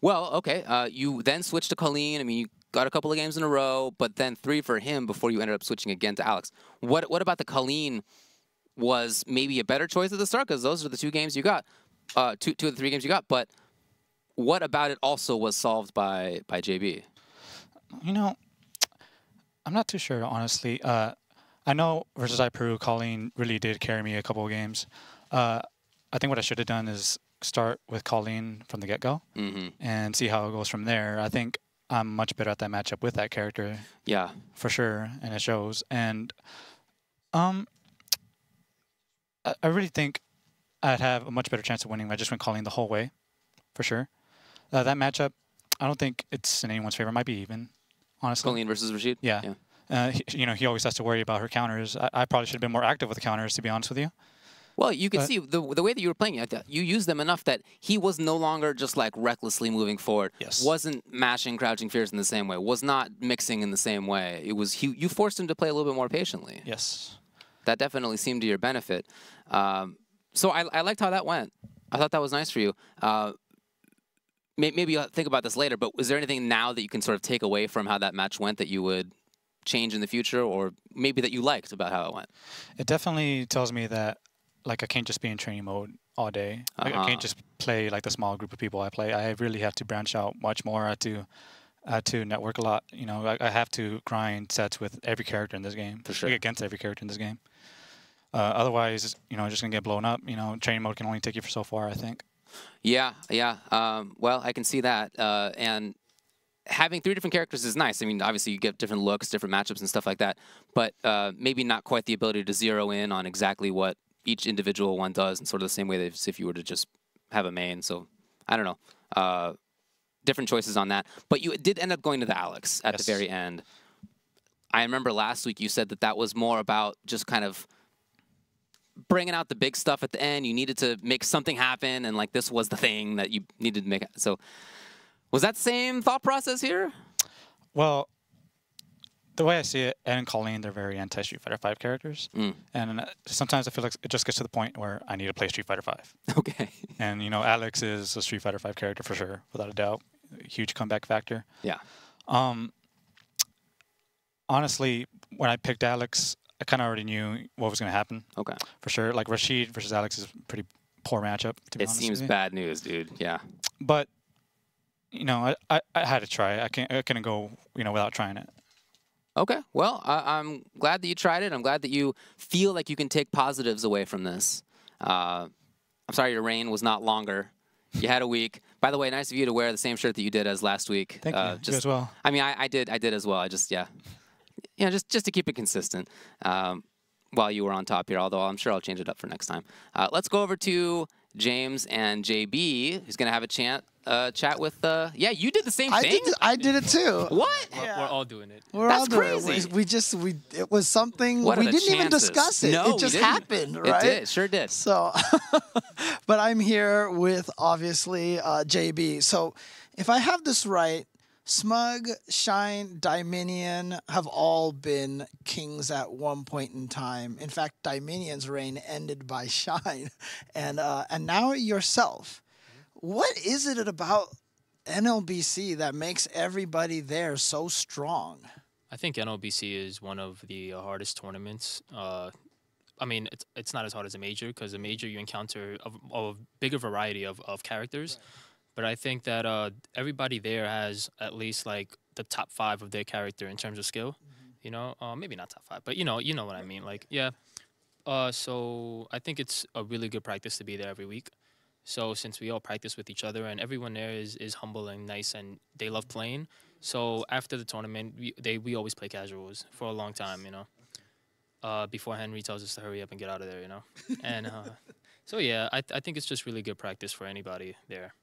Well, okay. You then switched to Colleen. I mean, you got a couple of games in a row, but then 3 for him before you ended up switching again to Alex. What about the Colleen was maybe a better choice at the start, because those are the 2 games you got, 2 of the 3 games you got. But what about it also was solved by JB? You know, I'm not too sure, honestly. I know versus iPeru, Colleen really did carry me a couple of games. I think what I should have done is start with Colleen from the get-go and see how it goes from there. I think I'm much better at that matchup with that character. Yeah. For sure, and it shows. And I really think I'd have a much better chance of winning if I just went Colleen the whole way, for sure. That matchup, I don't think it's in anyone's favor. It might be even, honestly. Colleen versus Rashid? Yeah. He always has to worry about her counters. I probably should have been more active with the counters, to be honest with you. Well, you can see the way that you were playing it, you used them enough that he was no longer just like recklessly moving forward. Yes. Wasn't mashing crouching fears in the same way. Was not mixing in the same way. It was you forced him to play a little bit more patiently. Yes. That definitely seemed to your benefit. So I liked how that went. I thought that was nice for you. Maybe you'll think about this later, but is there anything now that you can sort of take away from how that match went that you would change in the future, or maybe that you liked about how it went? It definitely tells me that, like, I can't just be in training mode all day. Like, I can't just play like the small group of people I play. I really have to branch out much more. I have to network a lot. You know, I have to grind sets with every character in this game. For sure. Against every character in this game. Otherwise, you know, just gonna get blown up. You know, training mode can only take you for so far, I think. Yeah. Well, I can see that. And having 3 different characters is nice. I mean, obviously you get different looks, different matchups and stuff like that, but maybe not quite the ability to zero in on exactly what each individual one does in sort of the same way as if you were to just have a main. So I don't know. Different choices on that. But you did end up going to the Alex at the very end. I remember last week you said that was more about just kind of bringing out the big stuff at the end. You needed to make something happen, and like this was the thing that you needed to make. So was that the same thought process here? Well, the way I see it, Ed and Colleen, they're very anti-Street Fighter V characters. And sometimes I feel like it just gets to the point where I need to play Street Fighter V. Okay. And, you know, Alex is a Street Fighter V character for sure, without a doubt. Huge comeback factor. Yeah. Honestly, when I picked Alex, I kind of already knew what was going to happen. Okay. For sure. Like, Rashid versus Alex is a pretty poor matchup, to be honest with you. It seems bad news, dude. Yeah. But, you know, I had to try. I couldn't go, you know, without trying it. Okay. Well, I'm glad that you tried it. I'm glad that you feel like you can take positives away from this. I'm sorry your reign was not longer. You had a week. By the way, nice of you to wear the same shirt that you did as last week. Thank you. You as well. I mean, I did as well. I just, yeah. You know, just to keep it consistent while you were on top here, although I'm sure I'll change it up for next time. Let's go over to James and JB, who's going to have a chat with... yeah, you did the same thing? I did it too. What? We're all doing it. That's crazy. It was something, What we are the didn't even chances? discuss it. No, it just we didn't. happened, right? It did, sure did. So, but I'm here with, obviously, JB. So if I have this right, Smug, Shine, Dominion have all been kings at one point in time. In fact, Dominion's reign ended by Shine, and now yourself. What is it about NLBC that makes everybody there so strong? I think NLBC is one of the hardest tournaments. I mean, it's not as hard as a major, because a major you encounter a bigger variety of characters. but I think that everybody there has at least like the top 5 of their character in terms of skill. You know, maybe not top 5, but you know what I mean. Like, yeah. So I think it's a really good practice to be there every week. So since we all practice with each other and everyone there is humble and nice and they love playing, so after the tournament we always play casuals for a long time, you know. Before Henry tells us to hurry up and get out of there, you know. And so yeah, I think it's just really good practice for anybody there.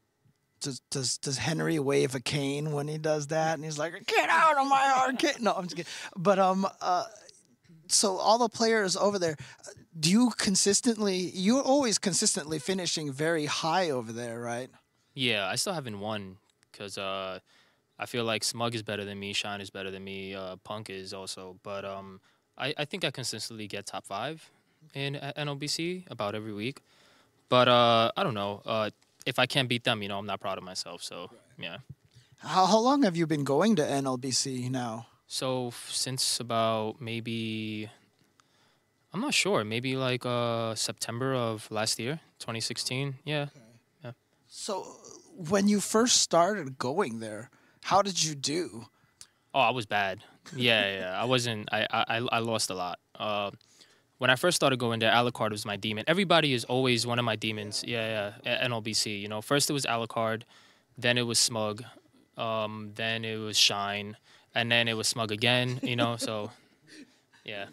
Does Henry wave a cane when he does that? And he's like, "Get out of my arcade!" No, I'm just kidding. But so all the players over there, do you consistently? You're always consistently finishing very high over there, right? Yeah, I still haven't won because I feel like Smug is better than me, Shine is better than me, Punk is also. But I think I consistently get top 5 in NLBC about every week. But I don't know. If I can't beat them, you know, I'm not proud of myself. So yeah. How long have you been going to NLBC now? So since about maybe, I'm not sure, maybe like September of last year, 2016. Yeah. Yeah. So when you first started going there, how did you do? Oh, I was bad. Yeah. I wasn't. I lost a lot. When I first started going there, Alucard was my demon. Everybody is always one of my demons. Yeah. At NLBC, you know, first it was Alucard, then it was Smug, then it was Shine, and then it was Smug again. You know, so yeah.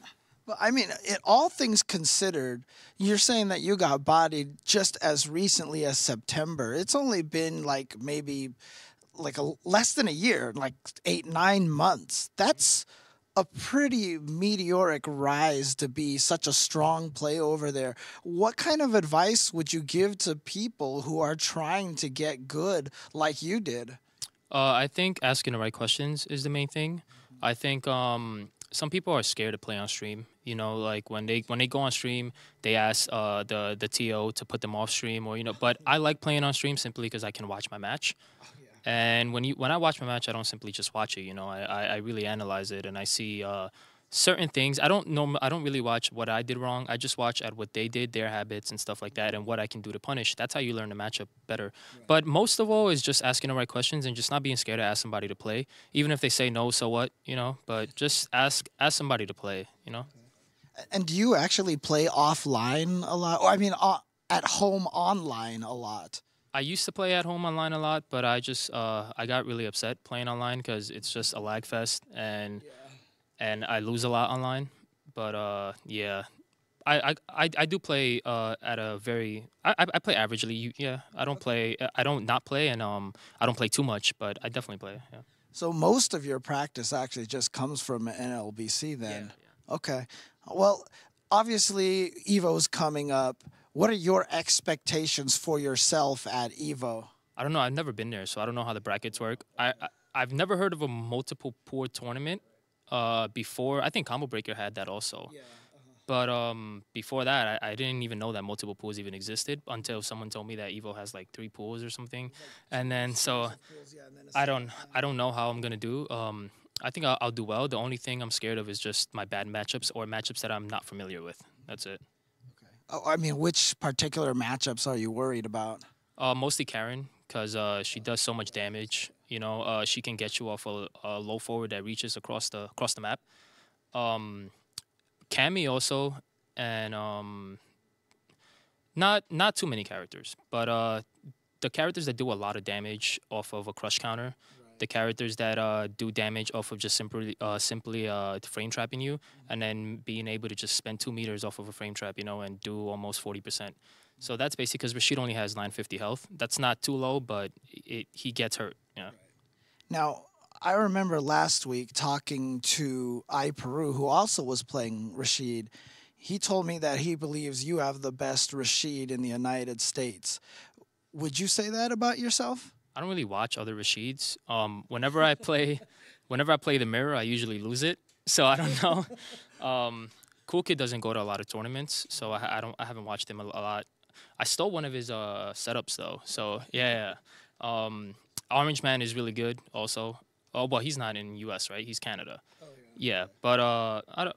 But I mean, all things considered, you're saying that you got bodied just as recently as September. It's only been like maybe like less than a year, like 8-9 months. That's a pretty meteoric rise to be such a strong play over there. What kind of advice would you give to people who are trying to get good like you did? I think asking the right questions is the main thing. I think some people are scared to play on stream. You know, like when they go on stream, they ask the TO to put them off stream, or you know. But I like playing on stream simply because I can watch my match. And when I watch my match, I don't simply just watch it. You know, I really analyze it and I see certain things. I don't really watch what I did wrong. I just watch at what they did, their habits and stuff like that, and what I can do to punish. That's how you learn the matchup better. Right. But most of all is just asking the right questions and just not being scared to ask somebody to play. Even if they say no, so what? You know. But just ask somebody to play. You know. And do you actually play offline a lot? Or I mean, at home online a lot? I used to play at home online a lot, but I just I got really upset playing online because it's just a lag fest and I lose a lot online. But yeah, I do play at a very I play averagely. Yeah, I don't not play and I don't play too much, but I definitely play. Yeah. So most of your practice actually just comes from NLBC then. Yeah. Okay. Well, obviously Evo's coming up. What are your expectations for yourself at Evo? I don't know. I've never been there, so I don't know how the brackets work. I've never heard of a multiple pool tournament before. I think Combo Breaker had that also. Yeah, But before that, I didn't even know that multiple pools even existed until someone told me that Evo has like 3 pools or something. And then so I don't know how I'm gonna do. I think I'll do well. The only thing I'm scared of is just my bad matchups or matchups that I'm not familiar with. That's it. Oh, I mean, which particular matchups are you worried about? Mostly Karen, because she does so much damage. You know, she can get you off a low forward that reaches across the map. Cammy also, and not too many characters, but the characters that do a lot of damage off of a crush counter. The characters that do damage off of just simply frame trapping you, and then being able to just spend 2 meters off of a frame trap, you know, and do almost 40%. So that's basically because Rashid only has 950 health. That's not too low, but he gets hurt. Yeah. Now, I remember last week talking to iPeru, who also was playing Rashid. He told me that he believes you have the best Rashid in the United States. Would you say that about yourself? I don't really watch other Rashids. Whenever I play the mirror, I usually lose it. So I don't know. Cool Kid doesn't go to a lot of tournaments, so I haven't watched him a lot. I stole one of his setups though. So yeah. Orange Man is really good also. Oh, well, he's not in U.S., right? He's Canada. Oh, yeah. But I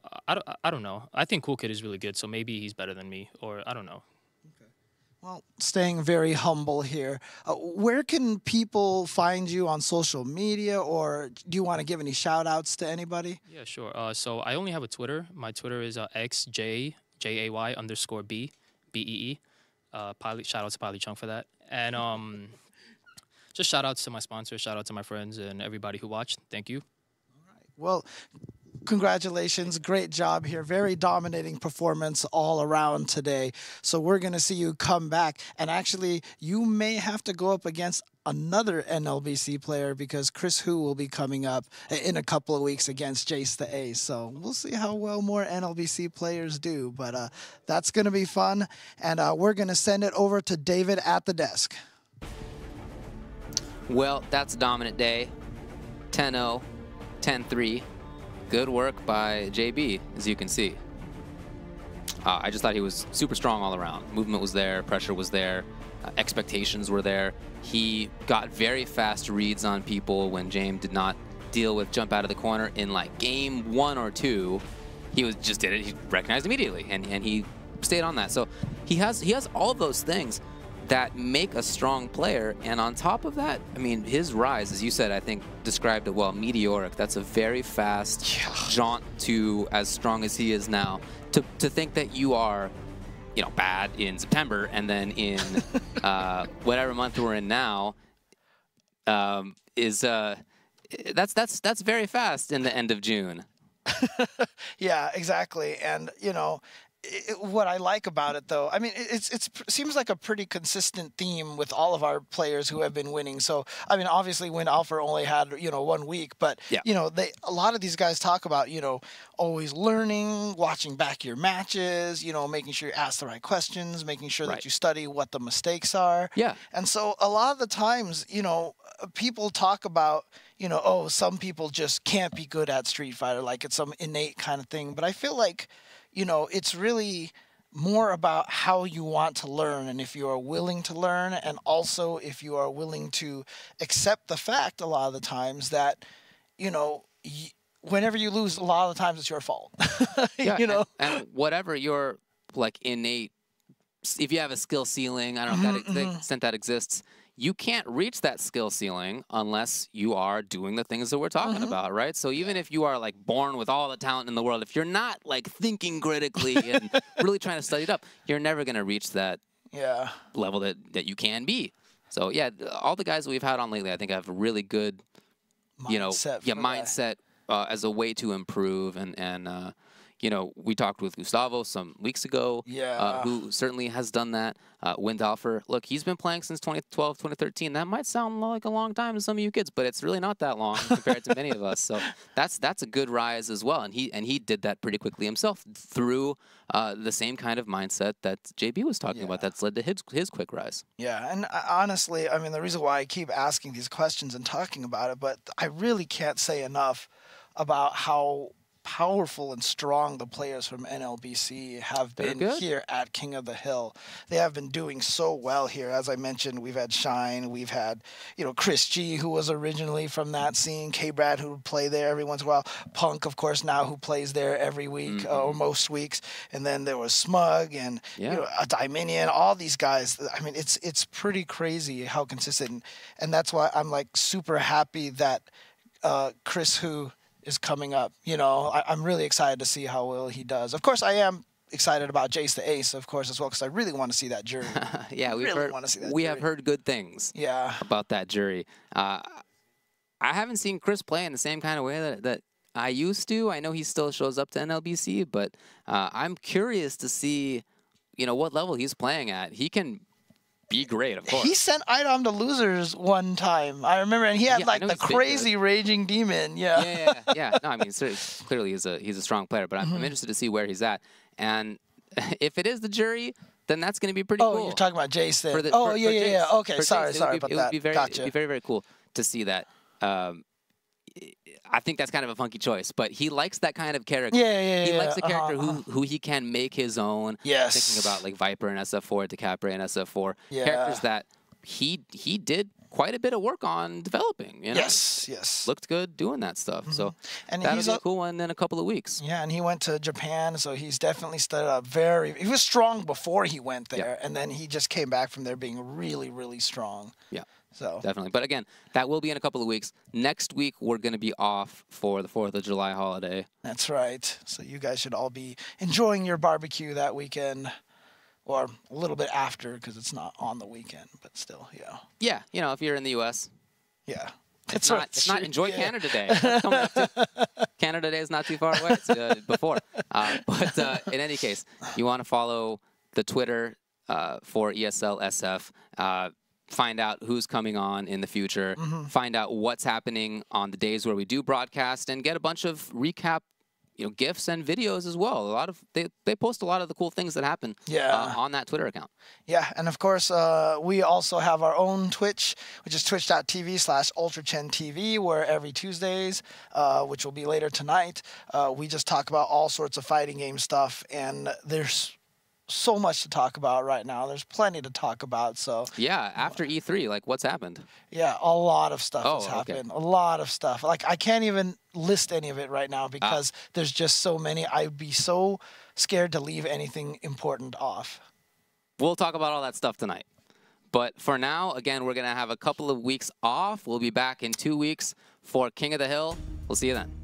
don't know. I think Cool Kid is really good, so maybe he's better than me, or I don't know. Well, staying very humble here. Where can people find you on social media, or do you want to give any shout outs to anybody? Yeah, sure. So I only have a Twitter. My Twitter is XJAY_B BEE. Shout out to Pilot Chung for that. And just shout outs to my sponsors, shout out to my friends and everybody who watched. Thank you. Well, congratulations. Great job here. Very dominating performance all around today. So we're going to see you come back. And actually, you may have to go up against another NLBC player because Chris Hu will be coming up in a couple of weeks against Jace the Ace. So we'll see how well more NLBC players do. But that's going to be fun. And we're going to send it over to David at the desk. Well, that's a dominant day. 10-0, 10-3. Good work by JB, as you can see. I just thought he was super strong all around. Movement was there, pressure was there, expectations were there. He got very fast reads on people when Jame did not deal with jump out of the corner in like game 1 or 2. He just did it. He recognized immediately, and he stayed on that. So he has all of those things that make a strong player, and on top of that, I mean, his rise, as you said, I think described it well, meteoric. That's a very fast jaunt to as strong as he is now. To think that you are, you know, bad in September and then in whatever month we're in now, is that's very fast in the end of June. Yeah, exactly, and you know. What I like about it, though, I mean, it seems like a pretty consistent theme with all of our players who have been winning. So, I mean, obviously, Win Alpha only had 1 week, but yeah. A lot of these guys talk about always learning, watching back your matches, making sure you ask the right questions, making sure that you study what the mistakes are. Yeah, and so a lot of the times, people talk about oh, some people just can't be good at Street Fighter, like it's some innate kind of thing. But I feel like it's really more about how you want to learn and if you are willing to learn, and also if you are willing to accept the fact a lot of the times that, whenever you lose, a lot of the times it's your fault. Yeah, and whatever your like innate, if you have a skill ceiling, I don't know to the extent that exists, you can't reach that skill ceiling unless you are doing the things that we're talking about, right? So even if you are like born with all the talent in the world, if you're not like thinking critically and really trying to study it up, you're never going to reach that level that you can be. So yeah, all the guys that we've had on lately, I think have a really good, mindset as a way to improve. And we talked with Gustavo some weeks ago, who certainly has done that. Windalfer, look, he's been playing since 2012, 2013. That might sound like a long time to some of you kids, but it's really not that long compared to many of us. So that's a good rise as well. And he did that pretty quickly himself through the same kind of mindset that JB was talking about. That's led to his quick rise. Yeah, and honestly, I mean, the reason why I keep asking these questions and talking about it, but I really can't say enough about how powerful and strong the players from NLBC have been here at King of the Hill. They have been doing so well here. As I mentioned, we've had Shine, we've had, Chris G, who was originally from that scene, K-Brad, who would play there every once in a while, Punk, of course, now who plays there every week or most weeks, and then there was Smug and a Dominion, all these guys. I mean, it's pretty crazy how consistent, and that's why I'm like super happy that Chris Hu is coming up. I'm really excited to see how well he does. Of course, I am excited about Jace the Ace, of course, as well, because I really want to see that jury. Yeah, we have heard good things about that jury. I haven't seen Chris play in the same kind of way that I used to. I know he still shows up to NLBC, but I'm curious to see, what level he's playing at. He can be great, of course. He sent Idom to losers one time, I remember, and he had like the crazy raging demon. Yeah. No, I mean, clearly he's a strong player, but I'm interested to see where he's at. And if it is the jury, then that's going to be pretty cool. Oh, you're talking about Jace then. Jace. Okay, sorry about that. It would be Gotcha. very, very cool to see that. I think that's kind of a funky choice, but he likes that kind of character. He likes a character who he can make his own. Yes. Thinking about like Viper and SF4, DeCapre and SF4. Characters that he did quite a bit of work on developing. You know? Yes. Looked good doing that stuff. So and that'll he's be a cool one in a couple of weeks. Yeah, and he went to Japan, so he's definitely stood up he was strong before he went there, and then he just came back from there being really, really strong. Yeah. So definitely. But again, that will be in a couple of weeks. Next week, we're going to be off for the 4th of July holiday. That's right. So you guys should all be enjoying your barbecue that weekend, or a little bit after, because it's not on the weekend, but still, yeah. Yeah, you know, if you're in the U.S. Yeah. It's not Enjoy Canada Day. That's coming up too. Canada Day is not too far away. It's before. But in any case, you want to follow the Twitter for ESL SF. Find out who's coming on in the future. Find out what's happening on the days where we do broadcast, and get a bunch of recap, GIFs and videos as well. A lot of they post a lot of the cool things that happen on that Twitter account. Yeah, and of course, we also have our own Twitch, which is twitch.tv/UltraChenTV, where every Tuesdays, which will be later tonight, we just talk about all sorts of fighting game stuff, and there's so much to talk about right now. There's plenty to talk about. So yeah, after E3, like what's happened? Yeah, a lot of stuff has happened. A lot of stuff. Like I can't even list any of it right now because there's just so many. I'd be so scared to leave anything important off. We'll talk about all that stuff tonight. But for now, again, we're going to have a couple of weeks off. We'll be back in 2 weeks for King of the Hill. We'll see you then.